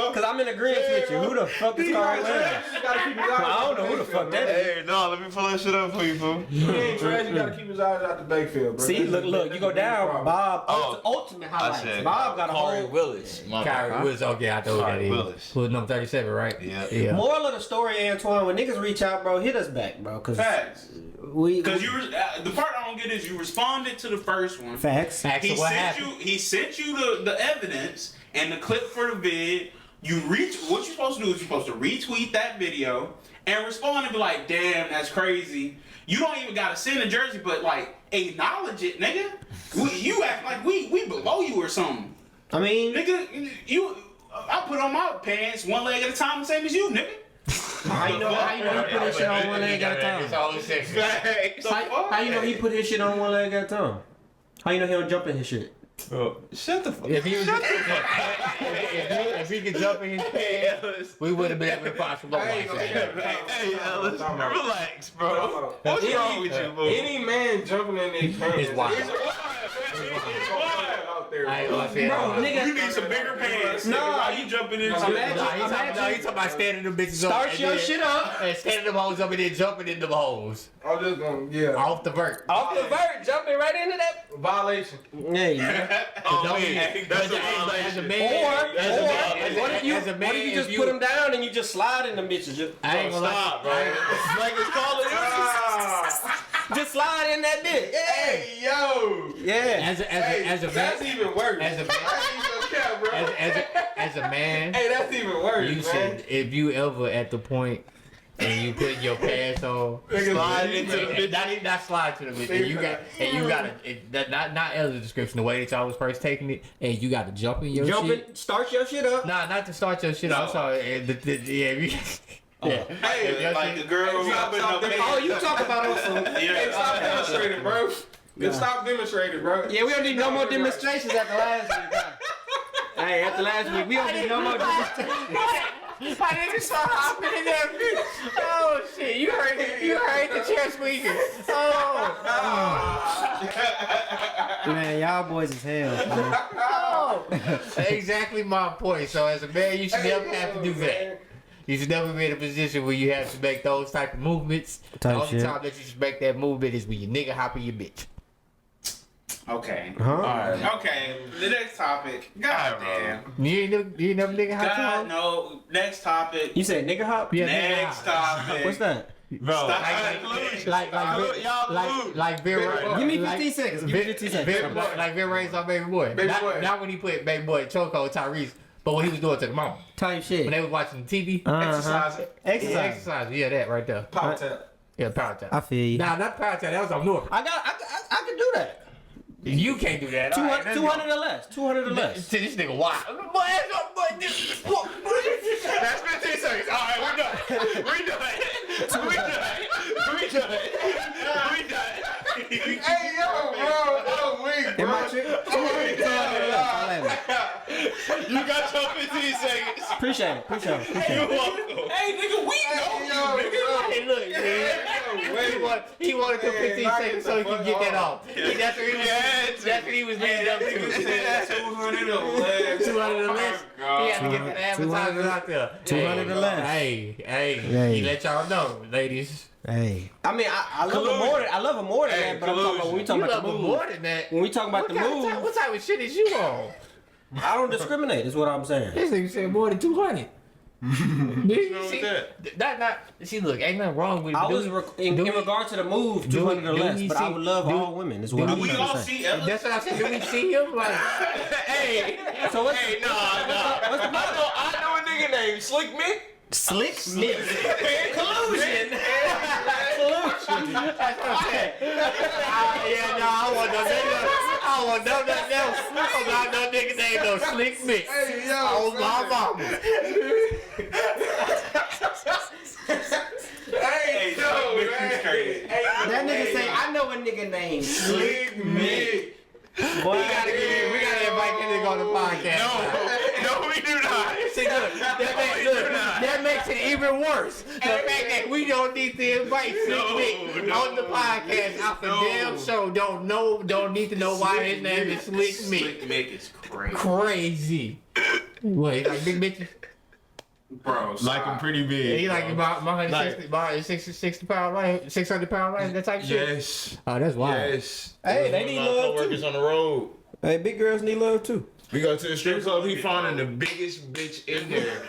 Because I'm in agreement with you. Who the fuck is Carl Williams? You gotta keep his eyes I out don't the know who the backfield, fuck bro. that is. Hey, no, let me pull that shit up for you, fool. He ain't trash. You gotta keep his eyes out the backfield, bro. See, That's look, you go that's down. problem. Bob, Oh. ultimate I highlights. said, Bob got a Corey whole. Willis. Kyrie Willis. Okay, I know who that Corey is. Willis. Who's number 37, right? Yeah. Moral of the story, Antoine, when niggas reach out, bro, hit us back, bro. Because Facts. we. Because the part I don't get is you responded to the first one. Facts. Facts He of what sent happened. you. He sent you the evidence and the clip for the vid. You reach. What you're supposed to do is you're supposed to retweet that video and respond and be like, "Damn, that's crazy." You don't even gotta send a jersey, but like acknowledge it, nigga. You act like we below you or something, I mean, nigga. I put on my pants one leg at a time, the same as you, nigga. how you know he put his shit on one leg at a time? all he said. How you know he put his shit on one leg at a time? How you know he don't jump in his shit? Bro, shut the fuck If he was, if he could jump in his pants, we would have been able to find some low lights. Hey, Ellis, relax, bro. What's Any- wrong with you, bro? Any man jumping in their pants It's wild. out there. I ain't gonna say Bro, that. nigga, You need some bigger pants. No. Nigga. Why you jumping into? Imagine- Nah, he's talking about standing them bitches up. start and your then- shit up. And standing them hoes up and then jumping in them hoes. I'm just gonna, yeah. Off the vert. Off the vert, jumping right into that. Violation. Hey. Oh, Don't man. be- That's a as a violation. man, Or as a man, what if you as a man, what if you just if put them down and you just slide in them bitches? Just, I ain't gonna Stop, bro. lie. Like it's called just slide in that bitch. Yeah. Hey, yo. Yeah. As a That's man, even worse. as a man, I ain't gonna care, bro. as a man, Hey, that's even worse, you man. should, if you ever at the point and you put your pants on, Slide into the bitch. Not slide to the bitch. And you gotta not as a description, the way that y'all was first taking it, and you gotta jump in your shit. Start your shit up. Nah, not to start your shit. I'm sorry. Yeah. Hey, like the girl who got Stop putting that. up Oh, you talk about on some. Hey, stop demonstrating, bro. Stop demonstrating, bro. Yeah, we don't need no more demonstrations after last week. Hey, after last week, we don't need no more demonstrations. My nigga saw hopping in that bitch. Oh shit! You heard the chair squeaking. Man, y'all boys is hell, man. Oh. Exactly my point. So as a man, you should never have to do that. You should never be in a position where you have to make those type of movements. The Type only shit. time that you should make that movement is when you nigga hopping your bitch. Okay. Huh? Okay. The next topic. God damn. You ain't never nigga hop God, your no. Next topic. You said nigga hop? Yeah, Next nigga hop. topic. What's that? Bro, like Bill. Give me 15 seconds. Give me 15 seconds. Like Bill Ray saw Baby Boy. Not when he put Baby Boy chokehold Tyrese, but what he was doing to the mom. Type shit. When they was watching TV. Exercise. Yeah, that right there. Power tap. Yeah, power tap. I feel you. Nah, not power tap. That was up north. I can do that. You can't do that. 200 or less. 200 or less. This nigga wild. That's 15 seconds. All right, we're done. hey, yo, bro, I'm weak, Am bro. I tripping? 200 or less. I'll have it. You got your 15 seconds. Appreciate it. You're welcome. Hey, nigga, we know you, nigga. Hey, look, man. He wanted the 15 seconds so he could get that off. That's what he was leading up to. 200 or 200 or less. He had to get the advertisers out there. 200 or less. Hey. He let y'all know, ladies. Hey. I mean, I love him more than that, but I'm talking about when we talking You about love the him move. more than that. When we talking about the move, What type of shit is you on? I don't discriminate. Is what I'm saying. This nigga said more than 200. What's wrong with that? See, look, ain't nothing wrong with it. I was in regard to the move, 200 or less, but I would love all women. Is what I'm We trying all to say. see Ella. That's what I said. Do we see him? Like, Hey, So what's hey, nah. I know a nigga named Slick Mick. Slick Mick? Collusion. yeah, no, I want no nigga. I want no nothing else. I want no nigga named no Slick Mick. Hey, yo, Oh, my mama. Hey, yo, man. That nigga say, I know a nigga named Slick Mick. Boy, We gotta invite this nigga on the podcast. No, we do not. See, look, that makes it even worse. The fact that we don't need to invite Slick Mick on the podcast off the damn show. Don't need to know why his name is Slick Mick. Slick Mick is crazy. Crazy. What, he like big bitches? Bro, Like him pretty big. He like about 160 pound life, 600 pound life, that type of shit? Yes. Oh, that's wild. Yes. Hey, they need love Workers too. on the road. Hey, big girls need love too. We go to the strip club. He finding the biggest bitch in there.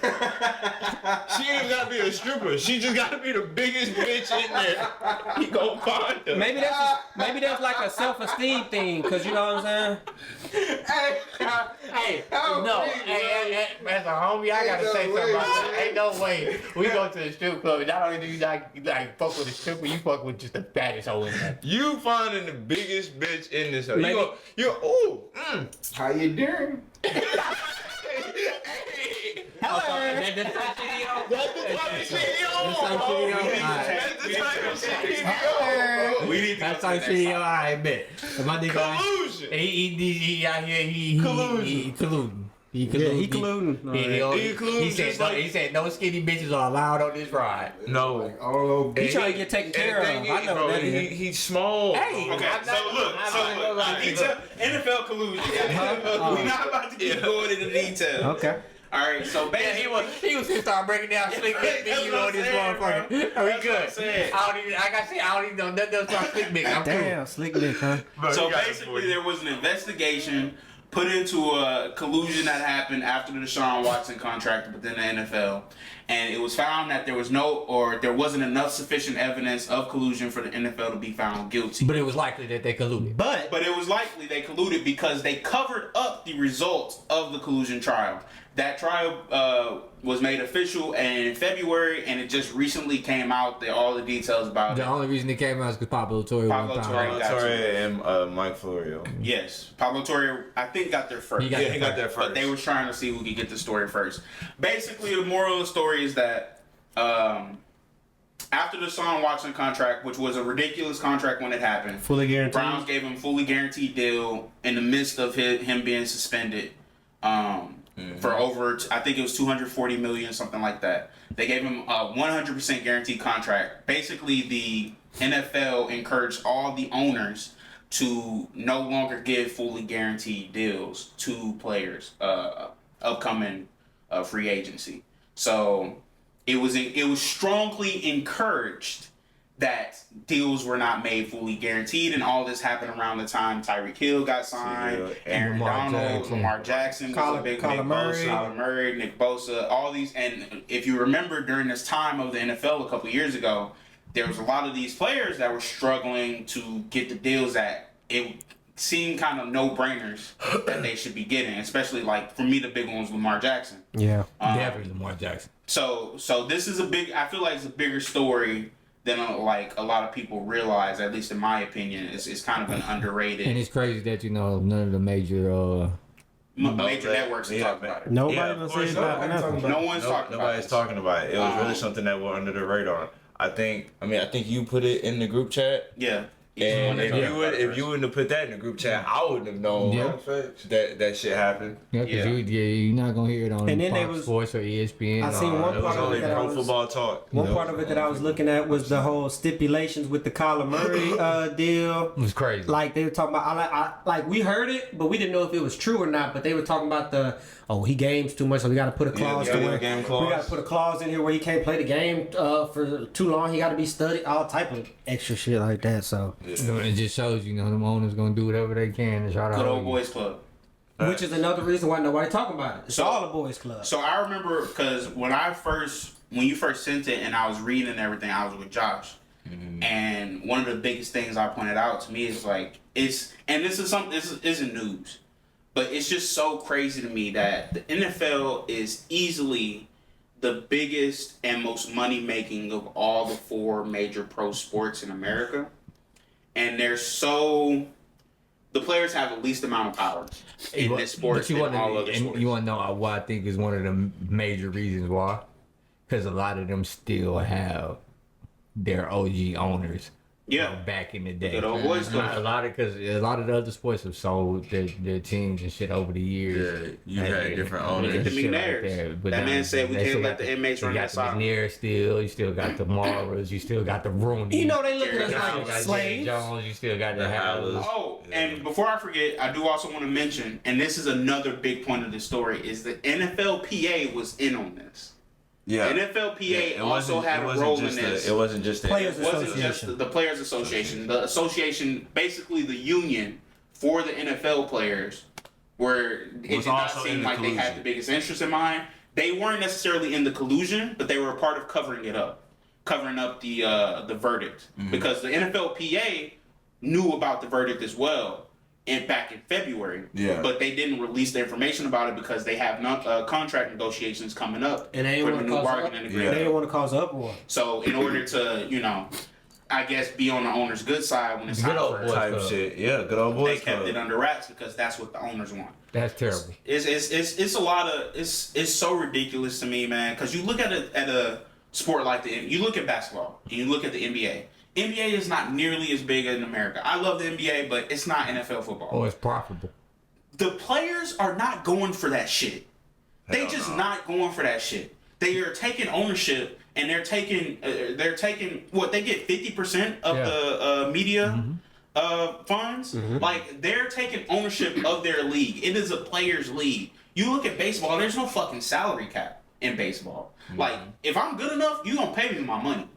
She ain't even gotta be a stripper. She just gotta be the biggest bitch in there. He gonna find her. Maybe that's like a self-esteem thing, cause you know what I'm saying. Hey, no, hey, as a homie, I gotta say something about that. Ain't no way we go to the strip club and not only do you like fuck with the stripper, you fuck with just the fattest hoe in there. You finding the biggest bitch in this house. Maybe- How you doing? Hello. That's the type of shit he on. That's the type of shit he on. we need to That's go like to the next shit, alright, bet. My nigga, Collusion. he out here, he colluding. He Yeah, he colluding. He colluding said, just like- he said no skinny bitches are allowed on this ride. No. He trying to get taken care of. I know bro, that is. he's small. Hey, Okay, I'm so not- look, I'm not gonna lie. NFL collusion. We're not about to keep going into details. Okay. All right, so Yeah, basically, he was gonna start breaking down Slick Mick. That's You what know I'm this saying, motherfucker. bro. Are we That's what I'm good? saying. I don't even know nothing else about Slick Mick. I'm cool. Damn, Slick Mick, huh? Bro, so you got it basically, for you. there was an investigation put into a collusion that happened after the Deshaun Watson contract within the NFL, and it was found that there wasn't enough sufficient evidence of collusion for the NFL to be found guilty. But it was likely that they colluded. But But it was likely they colluded because they covered up the results of the collusion trial. That trial was made official in February, and it just recently came out that all the details about The it. only reason it came out is because Pablo Torre Pablo was Torre. Got Torre and Mike Florio. Yes, Pablo Torre, I think, got there first. He got He got that first. But they were trying to see who could get the story first. Basically, the moral of the story is that after the Deshaun Watson contract, which was a ridiculous contract when it happened, fully guaranteed. Browns gave him a fully guaranteed deal in the midst of him being suspended for over, I think it was $240 million, something like that. They gave him a 100% guaranteed contract. Basically, the NFL encouraged all the owners to no longer give fully guaranteed deals to players upcoming free agency. So it was strongly encouraged that deals were not made fully guaranteed, and all this happened around the time Tyreek Hill got signed, Aaron Donald, Lamar Jackson, Colin Murray, Nick Bosa, all these. And if you remember, during this time of the NFL a couple years ago, there was a lot of these players that were struggling to get the deals that it seemed kind of no-brainers that they should be getting, especially like for me the big one was Lamar Jackson. Yeah. Definitely Lamar Jackson. So this is I feel like it's a bigger story than like a lot of people realize, at least in my opinion. It's kind of an underrated. And it's crazy that none of the major major networks are talking about it. Nobody Yeah, gonna of say course about not. nothing. No one's talking about Nobody's it. talking about it. It was really something that went under the radar. I think you put it in the group chat. Yeah. And if you wouldn't have put that in the group chat, I wouldn't have known that shit happened. Yeah, because you're not gonna hear it on And then Fox they was- Sports or ESPN. I seen one It was part of only it that I pro was. football talk. One part of it that I was looking at was the whole stipulations with the Kyler Murray deal. It was crazy. Like they were talking about, like we heard it, but we didn't know if it was true or not. But they were talking about he games too much, so we got to put a clause to where game we clause. got to put a clause in here where he can't play the game for too long. He got to be studied, all type of extra shit like that. So, It just shows them owners gonna do whatever they can to try to Good hold old you. boys club. which is another reason why nobody talking about it. It's So- all a boys club. So I remember because when you first sent it and I was reading and everything, I was with Josh. And one of the biggest things I pointed out to me is like this isn't news, but it's just so crazy to me that the NFL is easily the biggest and most money making of all the 4 major pro sports in America, and the players have the least amount of power in this sport than all other sports. You want to know why I think is one of the major reasons why? Because a lot of them still have their OG owners. Yeah. Back in the day. Good old boys club. A lot of the other sports have sold their teams and shit over the years. Yeah, you had different owners. The Shit like McNairs. But That now man said we they can't still let got the inmates run that You side. got the McNair still. You still got the Maras. You still got the Rooney. You know they look at us You still like got Jerry slaves. Jones. You still got the Howlers. Oh, and before I forget, I do also want to mention, and this is another big point of the story, is the NFLPA was in on this. Yeah. NFLPA also had a role in this. It wasn't just the Players It wasn't Association. just the Players Association. The association, basically the union for the NFL players, where it did not also in seem the like they had collusion. the biggest interest in mind. They weren't necessarily in the collusion, but they were a part of covering it up, covering up the verdict, because the NFLPA knew about the verdict as well. Back in February, Yeah. but they didn't release the information about it because they have contract negotiations coming up And they for didn't the new want to cause bargaining They agreement. didn't want to cause uproar. So in order to, I guess be on the owner's good side when it's Good time old for it, boy. type Club. shit. Yeah, good old they boys kept club. it under wraps because that's what the owners want. That's terrible. It's a lot of it's so ridiculous to me, man. Because you look at a sport like you look at basketball and you look at the NBA. NBA is not nearly as big in America. I love the NBA, but it's not NFL football. Oh, it's profitable. The players are not going for that shit. They Hell just no. not going for that shit. They are taking ownership and they're taking what they get 50% of the media funds. Like they're taking ownership of their league. It is a players' league. You look at baseball. There's no fucking salary cap in baseball. Like if I'm good enough, you gonna pay me my money.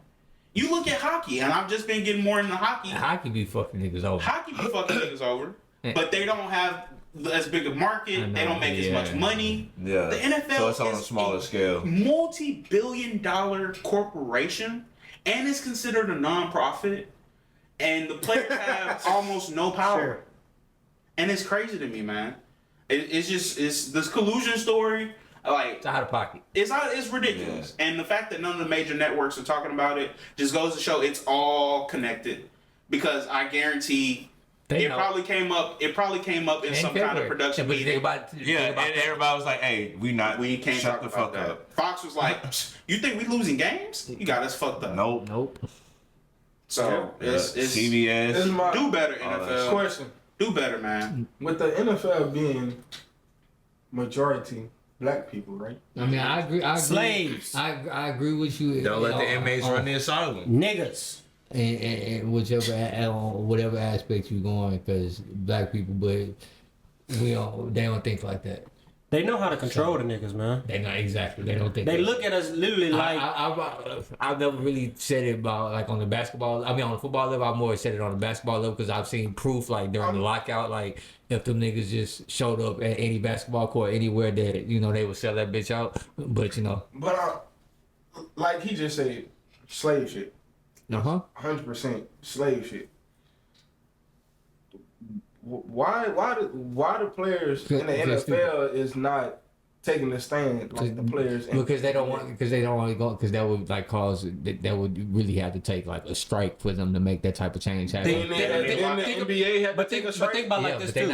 You look at hockey, and I've just been getting more into hockey. Hockey be fucking niggas over. Hockey be fucking niggas over, but they don't have as big a market. They don't make as much money. Yeah. The NFL So it's on a is smaller scale. multi-billion-dollar corporation, and it's considered a non-profit, and the players have almost no power. Sure. And it's crazy to me, man. It's this collusion story. Like It's out of pocket. it's ridiculous, and the fact that none of the major networks are talking about it just goes to show it's all connected. Because I guarantee it probably came up. It probably came up in some kind of production But you meeting. think about it. Yeah, and everybody was like, "Hey, we can't shut talk the about fuck that. up." Fox was like, "You think we losing games? You got us fucked up." Nope. Nope. So it's This is CBS. my do better, all that NFL. question. Do better, man. With the NFL being majority black people, right? I mean, I agree. Slaves. I agree with you. Don't let the on- inmates on- run the asylum. Niggas. and whatever aspect you going, because black people, but they don't think like that. They know how to control the niggas, man. They not exactly. They don't think. They that. look at us literally like I've never really said it about like on the basketball. I mean, on the football level, I've more said it on the basketball level because I've seen proof like during the lockout, like if them niggas just showed up at any basketball court anywhere that they would sell that bitch out. But But like he just said, slave shit. Uh-huh. 100% slave shit. Why the players in the NFL is not taking a stand like the players? Because they don't want to go, because that would like cause that would really have to take like a strike for them to make that type of change happen. Then the NBA had to take a strike. But think about like this too.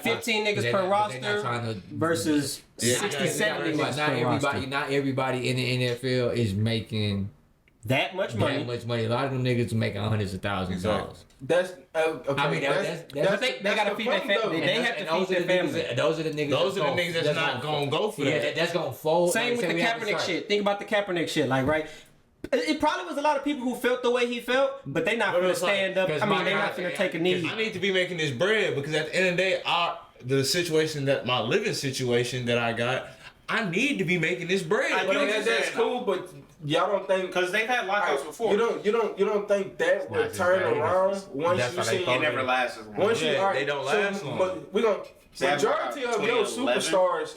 15 niggas per roster versus 60, 70 niggas per roster. Not everybody in the NFL is making that much money. A lot of them niggas are making hundreds of thousands of dollars. That's okay. I mean, they gotta feed their family. They have to feed their family. Those are the niggas. That's not gonna go for that. Yeah, that's gonna fold. Same with the Kaepernick shit. Think about the Kaepernick shit. Like, right? It probably was a lot of people who felt the way he felt, but they not gonna stand up. I mean, they're not gonna take a knee. I need to be making this bread because at the end of the day, the situation that my living situation that I got, I need to be making this bread. That's cool, but y'all don't think because they've had lockouts before. You don't think that would turn around once you see it never lasts as long. Once they don't last long. But we gonna majority of your superstars.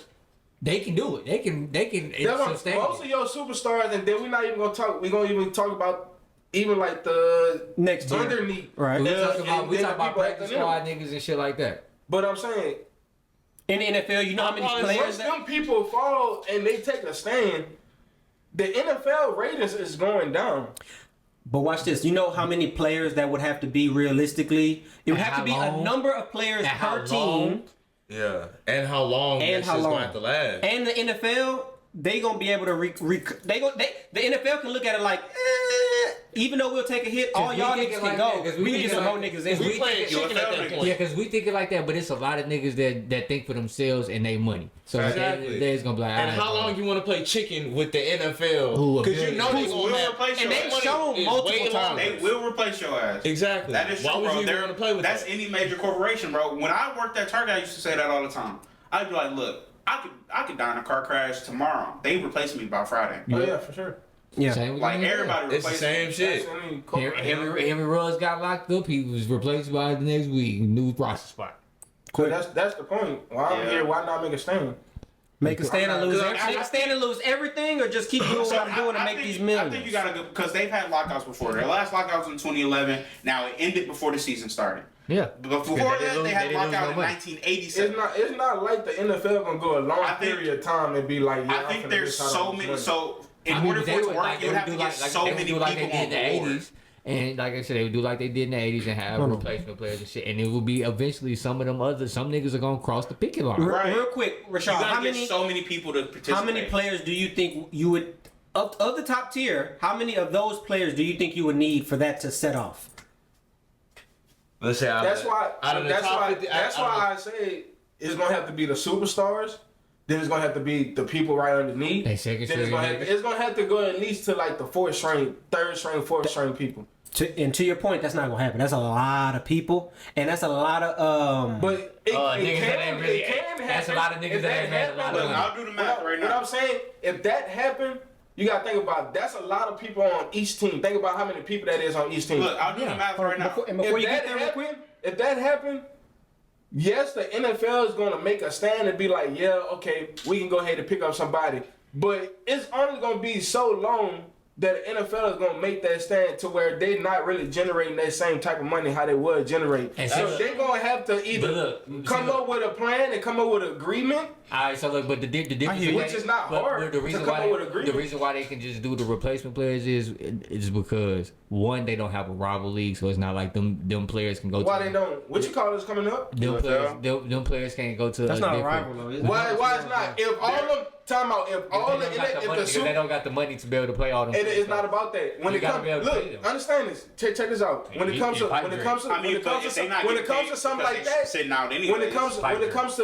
They can do it. They can. Most of your superstars, and then we're not even gonna talk. We're gonna even talk about even like the next underneath. Right. We talk about practice squad niggas and shit like that. But I'm saying in the NFL, you know how many players once them people fall and they take a stand, the NFL ratings is going down. But watch this. You know how many players that would have to be realistically? It would have to be a number of players per team. Yeah, and how long this is going to have to last. And the NFL, they gonna be able to the NFL can look at it like, even though we'll take a hit, all y'all niggas can go. We can get some more niggas in. We playing chicken at that point. Yeah, because we think it like that, but it's a lot of niggas that think for themselves and they money. So exactly. They're gonna be like, and how long you want to play chicken with the NFL? Because you know they're gonna replace and they've shown multiple times they will replace your ass. Exactly. That is true, Why would you want to play with that's that? any major corporation, bro. When I worked at Target, I used to say that all the time. I'd be like, look, I could die in a car crash tomorrow. They replace me by Friday. Oh yeah, for sure. Yeah, like everybody. It's the same shit. Henry Ruggs got locked up. He was replaced by the next week. New roster spot. Cool. That's the point. Why I'm here? Why not make a stand? Make a stand and lose. Make a stand and lose everything, or just keep doing what I'm doing to make these millions. I think you gotta go because they've had lockouts before. Their last lockout was in 2011. Now it ended before the season started. Yeah. But before that, they had lockout in 1987. It's not like the NFL gonna go a long period of time and be like. Yeah, I think there's so many. So in order for it to work, you have to get so many people on board. And like I said, they would do like they did in the 80s and have replacement players and shit. And it will be eventually some niggas are going to cross the picket line. Right. Real quick, Rashad, you gotta get so many people to participate. How many players do you think you would, of the top tier, how many of those players do you think you would need for that to set off? Let's say that's why I say it's going to have to be the superstars. Then it's gonna have to be the people right underneath. Then it's gonna have to go at least to like the third string, fourth string people. And to your point, that's not gonna happen. That's a lot of people, and that's a lot of But it can happen. That's a lot of niggas that ain't had a lot of money. I'll do the math right now. What I'm saying, if that happened, you gotta think about that's a lot of people on each team. Think about how many people that is on each team. Look, I'll do the math right now. Before you get there, real quick, if that happened. Yes, the NFL is going to make a stand and be like, yeah, okay, we can go ahead and pick up somebody. But it's only going to be so long that the NFL is going to make that stand to where they're not really generating that same type of money how they would generate. And so they're going to have to either come up with a plan and come up with an agreement. All right, so look, but the difference, which is not hard the reason why they can just do the replacement players is because one, they don't have a rival league, so it's not like them players can go. Why they don't? What you call this coming up? Them players can't go to. That's not a rival though. Why it's not? If all of time out, if they don't got the money to be able to play all them. It's not about that. When it comes, look, understand this. Check this out. When it comes to something like that, sitting out anyway. When it comes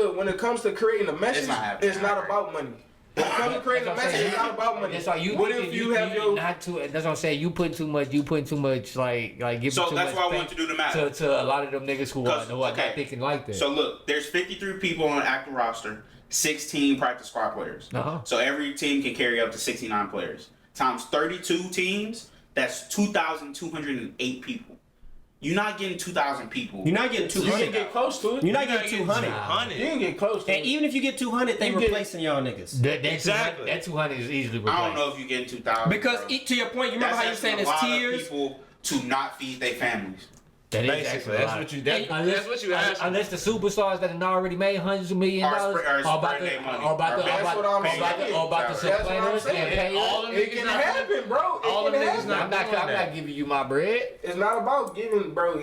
to creating a message, it's not about money. When it comes to creating a message, it's not about money. That's why what if you have your that's what I'm saying. You put too much like giving so too that's much why I want to do the math to a lot of them niggas who are not thinking like that. So look, there's 53 people on the active roster, 16 practice squad players. So every team can carry up to 69 players. Times 32 teams, that's 2,208 people. You're not getting 2,000 people. You're not getting You can 200. get close to it. You're not getting 200. You can get close to And it. even if you get 200, they You get- replacing y'all niggas. Exactly. That 200 is easily replaced. I don't know if you're getting 2,000. Because bro. to your point, you remember how you That's saying asking it's a lot of tiers? people to not feed their families. That is Basically, actually a that's lot. what you. That's Unless, what you asked. unless the superstars that have already made hundreds of million Are dollars spread- are are about spreading to their money. are about to That's are about what I'm are about to saying. are about to That's what I'm supplant us and saying. pay All us. them It niggas can not. happen, bro. All It them can niggas happen. not- I'm not giving you my bread. It's not about giving, bro.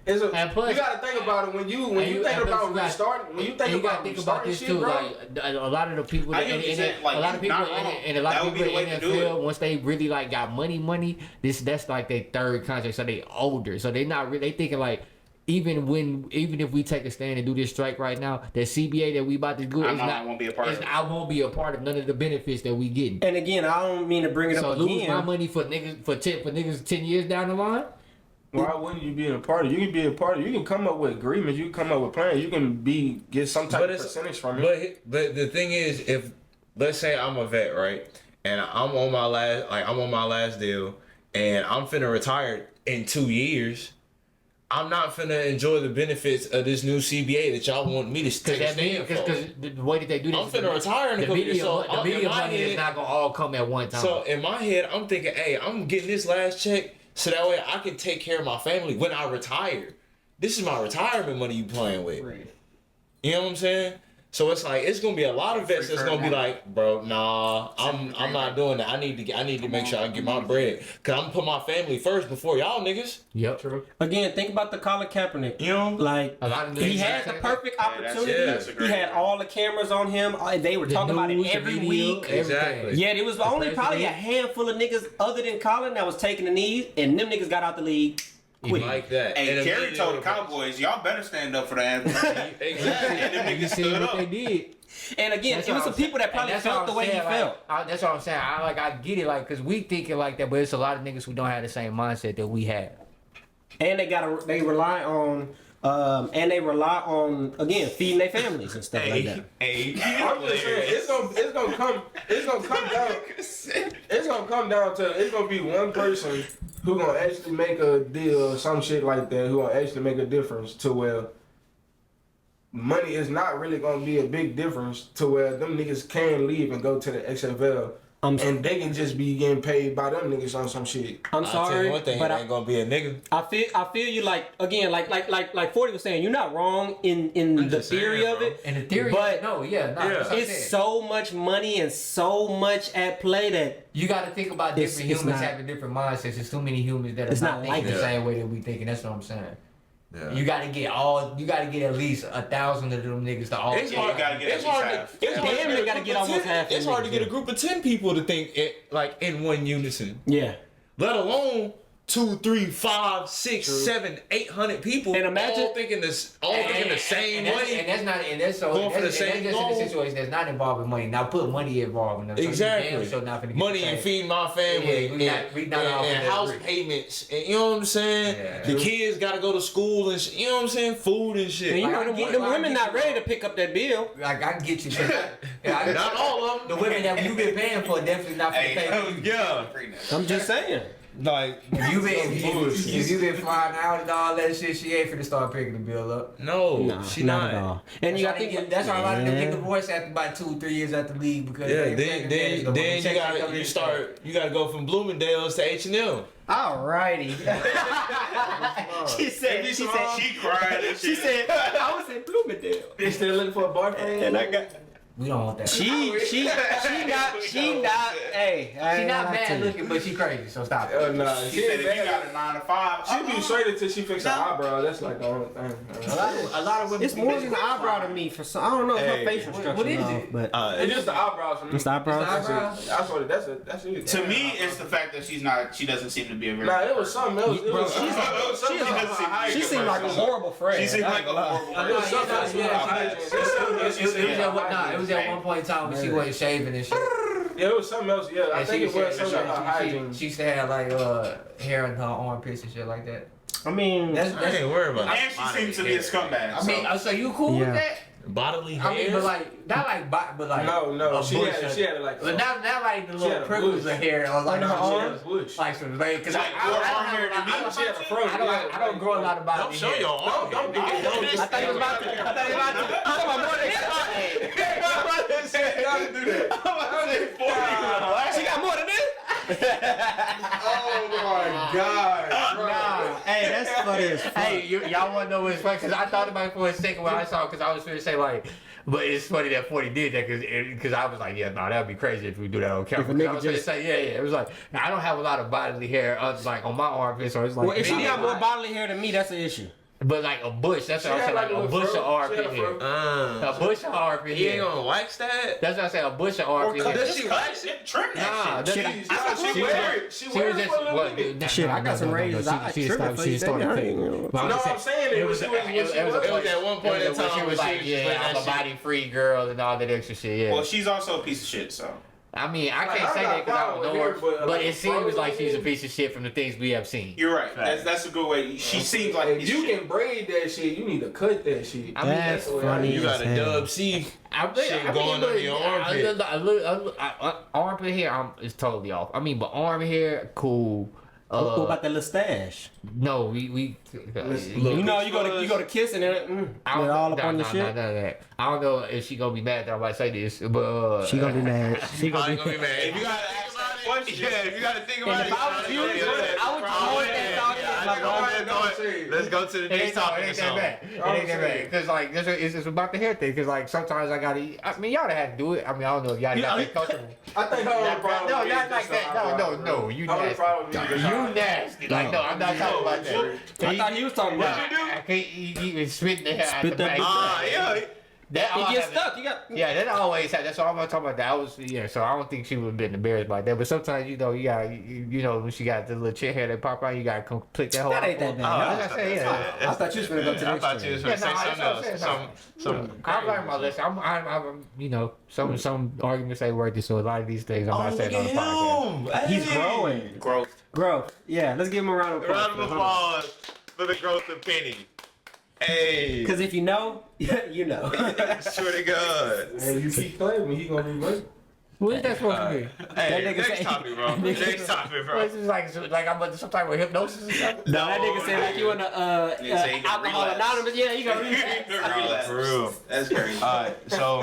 It's a, And plus- you gotta think about it when you and think plus about you got- restarting. When you And think you about gotta think about restarting this shit, too. bro. Like a lot of the people, I that, get what you're saying, a like, lot of people, not wrong. and a lot That of would be people the in way the to do NFL, it. once they really like got money, that's like their third contract, so they older, so they not really. They thinking like. Even if we take a stand and do this strike right now, the CBA that we about to do, I won't be a part of it. I won't be a part of none of the benefits that we getting. And again, I don't mean to bring it So up lose my again. money for niggas 10 years down the line. Why wouldn't you be in a party? You can be a party. You can come up with agreements. You can come up with plans. You can get some type But of it's- percentage from it. But the thing is, if let's say I'm a vet, right, and I'm on my last deal, and I'm finna retire in 2 years. I'm not finna enjoy the benefits of this new CBA that y'all want me to take a stand for. Because the way that they do this, I'm finna retire in a the couple years, so the media in my money is head- not gonna all come at one time. So in my head, I'm thinking, hey, I'm getting this last check so that way I can take care of my family when I retire. This is my retirement money you playing with. You know what I'm saying? So it's like it's gonna be a lot of vets that's gonna be like, bro, nah, I'm not doing that. I need to make sure I get my bread, cause I'm gonna put my family first before y'all niggas. Yep, true. Again, think about the Colin Kaepernick. You know? Like A lot of he niggas had the say perfect that's- opportunity. that's a He great had one. all the cameras on him. They were The talking about news, it the every video, week. everything. Exactly. Yet it was only probably a handful of niggas other than Colin that was taking the knees, and them niggas got out the league quick. Like that. Hey, And Kerry immediately told the with a- Cowboys, y'all better stand up for that. Exactly. And them You niggas see stood what up. they did. And again, That's it was what some I'm people that saying. probably And that's felt what the I'm way he saying, felt. That's what I'm saying. I get it, like, cause we thinking like that, but it's a lot of niggas who don't have the same mindset that we have. And they rely on again feeding their families and stuff like that. Hey, I'm just saying it's gonna be one person who gonna actually make a deal or some shit like that, who gonna actually make a difference to where money is not really gonna be a big difference to where them niggas can leave and go to the XFL. And they can just be getting paid by them niggas on some shit. I'm I'll tell sorry, you one thing, but it ain't gonna be a nigga. I feel you like again like 40 was saying, you're not wrong in the just theory saying, of bro. it. And the theory, But no, yeah, no, Yeah. that's what I'm It's saying. so much money and so much at play that You got to think about It's- different it's humans not- having different mindsets. There's too many humans that are It's not not thinking like the that. same way that we thinking. That's what I'm saying. Yeah. You gotta get at least 1,000 of them niggas to all. It's Yeah, you hard. gotta get It's at least hard. half. It's hard. Damn, to they gotta a get group of almost 10 half of It's hard to niggas, get a yeah. group of 10 people to think like in one unison. yeah. Let alone 2, 3, 5, 6, 7, 800 people. And imagine- all thinking the same way. And that's not. And that's so. Going for That's, the and same that's just in goal. a situation that's not involving money. Now put money involved in them. So you Exactly. damn sure not finna get Money the and same. feeding my family Yeah, we not all and finna house agree. payments. And, you know what I'm saying? Yeah. The kids got to go to school and you know what I'm saying? Food and shit. And you Like, know I them, get- them like, I women get not you. ready to pick up that bill. Like I can get you. Not all of The them. women that you been paying for definitely not finna pay for you. Yeah. I'm just saying. Like, If you been flying out and all that shit, she ain't finna start picking the bill up. no, Nah, she not not. at all. And you got to think that's why a lot of them Yeah. get divorced after about 2-3 years at the league because Yeah, they then you gotta go from Bloomingdale's to H&M. Alrighty. she said, She cried and she shit. said, I was in Bloomingdale. They still looking for a boyfriend? And I got, we don't want that. she not, hey. She not bad looking, but she crazy. So stop it. Nah, She said if you got a 9 to 5, She be straight until she fix her eyebrow. That's like the only thing. A lot of women. It's more than the eyebrow to me. For some, I don't know. It's Hey, her facial structure. what is though, it? But It's just the eyebrows for me. it's the eyebrows. It's the eyebrows? I swear that's it. to me, it's the fact that she doesn't seem to be a very. Nah, it was something else. It Bro, was something else. she doesn't seem to be She seemed like a horrible friend. She seemed like a horrible It was something else. It was at one point in time when she wasn't shaving and shit. Yeah, it was something else. Yeah, I And think it was something about she hygiene. used to have like hair in her armpits and shit like that. I mean, That's I ain't worried about And she seems to be a scumbag. I mean, so you cool Yeah. with that? Bodily hair. I mean, but like not like but like No. a She bush had like. but not like the She little had a prickles bush. of hair or like No, her she had a arms, bush. like some like because Like, I she had a fro. I don't grow a lot of body Don't show hair. your arm. Don't. I thought he was about to. I thought he was about to. I'm talking about more than Don't do that. She got more than this. Oh my God. Nah. Hey, that's funny as fuck. Hey, y'all want to know what's funny? Because I thought about it for a second when I saw it, because I was going to say, like, but it's funny that 40 did that because I was like, yeah, no, that would be crazy if we do that on camera. If a 'Cause I nigga was going to just- say, yeah. It was like, now, I don't have a lot of bodily hair, like, on my armpit, so it's like. Well, if she maybe got I- more bodily hair than me, that's an issue. But like a bush, that's what I'm saying, like a bush of armpit hair. A bush of armpit He ain't hair. gonna wax that. That's what I say, a bush of armpit hair. Does she wax it? Trim Nah, that that's shit. not. She wear it. She She wear was it just for a little what? bit. Shit, I got some razors. I She trim it for you. started I cutting. ain't- But I'm No, just I'm saying it was it was at one point in when time she was when like, she was yeah, I'm a putting that body free girl and all that extra shit. Yeah. Well, she's also a piece of shit, so. I mean, I Like, can't I say got that because I don't problem know with her, her, but, but like, it seems bro, like she's a piece of shit from the things we have seen. You're right. That's a good way. She seems like a If piece of you shit. can braid that shit, you need to cut that shit. I mean, That's what funny. You got as a hell. dub C. I think, Shit going under your armpit. Armpit hair is totally off. I mean, but arm hair, cool. What about that little stash? No, we You know, you go to kiss and then I don't get all know, up on your shit. no. I don't know if she gonna be mad that I'm about to say this, but She gonna be mad. She Probably gonna gonna be. be mad. If you gotta think about it, yeah, if you gotta think about And it. if I was you, I would just hold that thought in. Let's go to the It next ain't, topic. it ain't that bad. It ain't that bad. Cause like it's just about the hair thing. Cause like sometimes I gotta eat. I mean y'all done had to do it. I mean I don't know if y'all got that comfortable. I think her only problem No, is not like just that. her No. eyebrows. You Her only nasty. problem is just her You eyebrows. nasty. Like no, I'm not talking about that. I thought he was talking about. I can't even spit the hair out Spit the that back. Yeah. That all He gets happened- stuck. You got. Yeah, that always had. That's all I'm talking about. That was So I don't think she would have been embarrassed by that. But sometimes you know when she got the little chin hair that pop out, you gotta complete that whole. That ain't that bad. That's what I say. Yeah. I thought you was gonna go to the I next thought you was one. gonna say Yeah, no, something that's what I'm else. saying. Some I've learned my lesson. I'm some arguments ain't worth it. So a lot of these things I'm not saying on the podcast. He's growing. Growth. Yeah, let's give him a round of applause. Round of applause for the growth of Penny. Hey. Because if you know, you know. Swear to God. And you keep claiming he gonna be late. What is that supposed to be? Hey, nigga next say- topic, bro. Next topic, bro. What is this like I'm some type of hypnosis or something? No, that nigga said like you in a Nigga say he gonna alcohol relapse. anonymous. Yeah, you gonna relapse. Relax. For real. That's crazy. Alright, so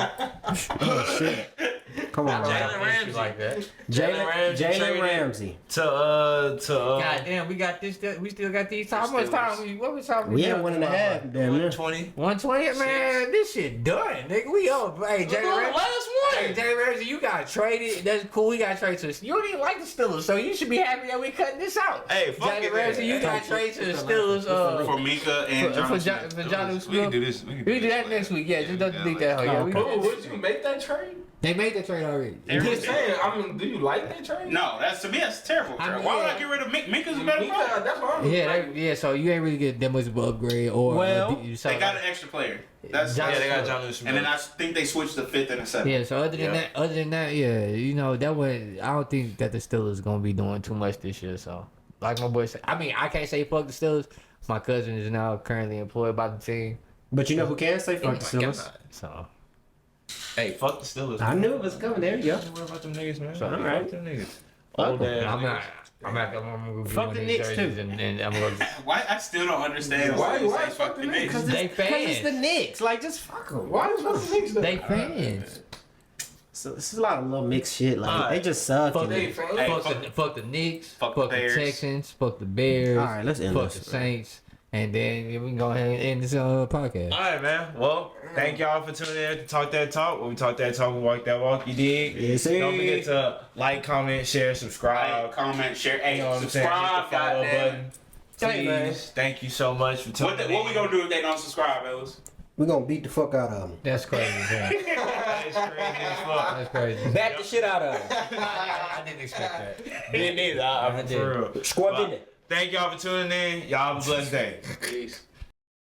Come on, I man. don't have Ramsey. issues like that. Jalen Ramsey. to God damn, we got this. We still got these. How much time? What was time? We had 1.5. Damn near. 20. 120, man. This shit done, nigga. We up. Hey, Jalen Ramsey. last Hey, Jalen Ramsey, you got traded. That's cool. You got traded to the. You don't even like the Steelers, so you should be happy that we cutting this out. Hey, fuck Jalen it, Ramsey, man. you got traded to the Steelers. For Mika and For John Smith. John We can Smith. do this. We can We do that next week. Yeah, just don't delete that. Yeah, we Oh, would you make that trade? They made the trade already. I'm just saying. I mean, do you like that trade? No, that's to me. That's terrible. I mean, Why would yeah. I get rid of Mika? Mika's a better player. Mika, that's what I'm Yeah, so you ain't really get that much of an upgrade or. Well, They got an extra player. That's John- Yeah, they got John Lewis. and then I think they switched the 5th and the 7th. Yeah, so other than that, yeah, you know, that way I don't think that the Steelers gonna be doing too much this year. So, like my boy said, I mean, I can't say fuck the Steelers. My cousin is now currently employed by the team, But you know who can say fuck the Steelers? so Hey, fuck the Steelers. I knew it was coming. There you go. Don't worry about them niggas, man. So, Don't worry about them niggas. Old ass I'm niggas. gonna be Fuck one the of these Knicks, jerseys too. and I'm gonna. Why? I still don't understand Why you fuck say fuck the the Knicks? Knicks. They Because it's the fans. Knicks. Like, just fuck them. Why the fuck the Knicks though? They fans. So this is a lot of little mixed shit. Like, Alright. they just suck. Fuck and- They fans. Hey, Fuck the Knicks. fuck Fuck the the Bears. Texans. Fuck the Bears. All right, let's end Fuck this. the Saints. And then we can go ahead and end this podcast. All right, man. Well, thank y'all for tuning in to Talk That Talk. When we talk that talk, we walk that walk. You dig? Yes, sir. Don't forget to like, comment, share, subscribe. Like, comment, share. Hey, You know what I'm saying? Hit subscribe, the follow goddamn. button. Hey, man. Please. Thank you so much for tuning in. What we gonna do if they don't subscribe, Ellis? We gonna beat the fuck out of them. That's crazy. Yeah. That's crazy as fuck. That's crazy. Back the shit out of them. I didn't expect that. Didn't either. I'm I for did. real. Squad Well, in it. Thank y'all for tuning in. Y'all have a blessed day. Peace.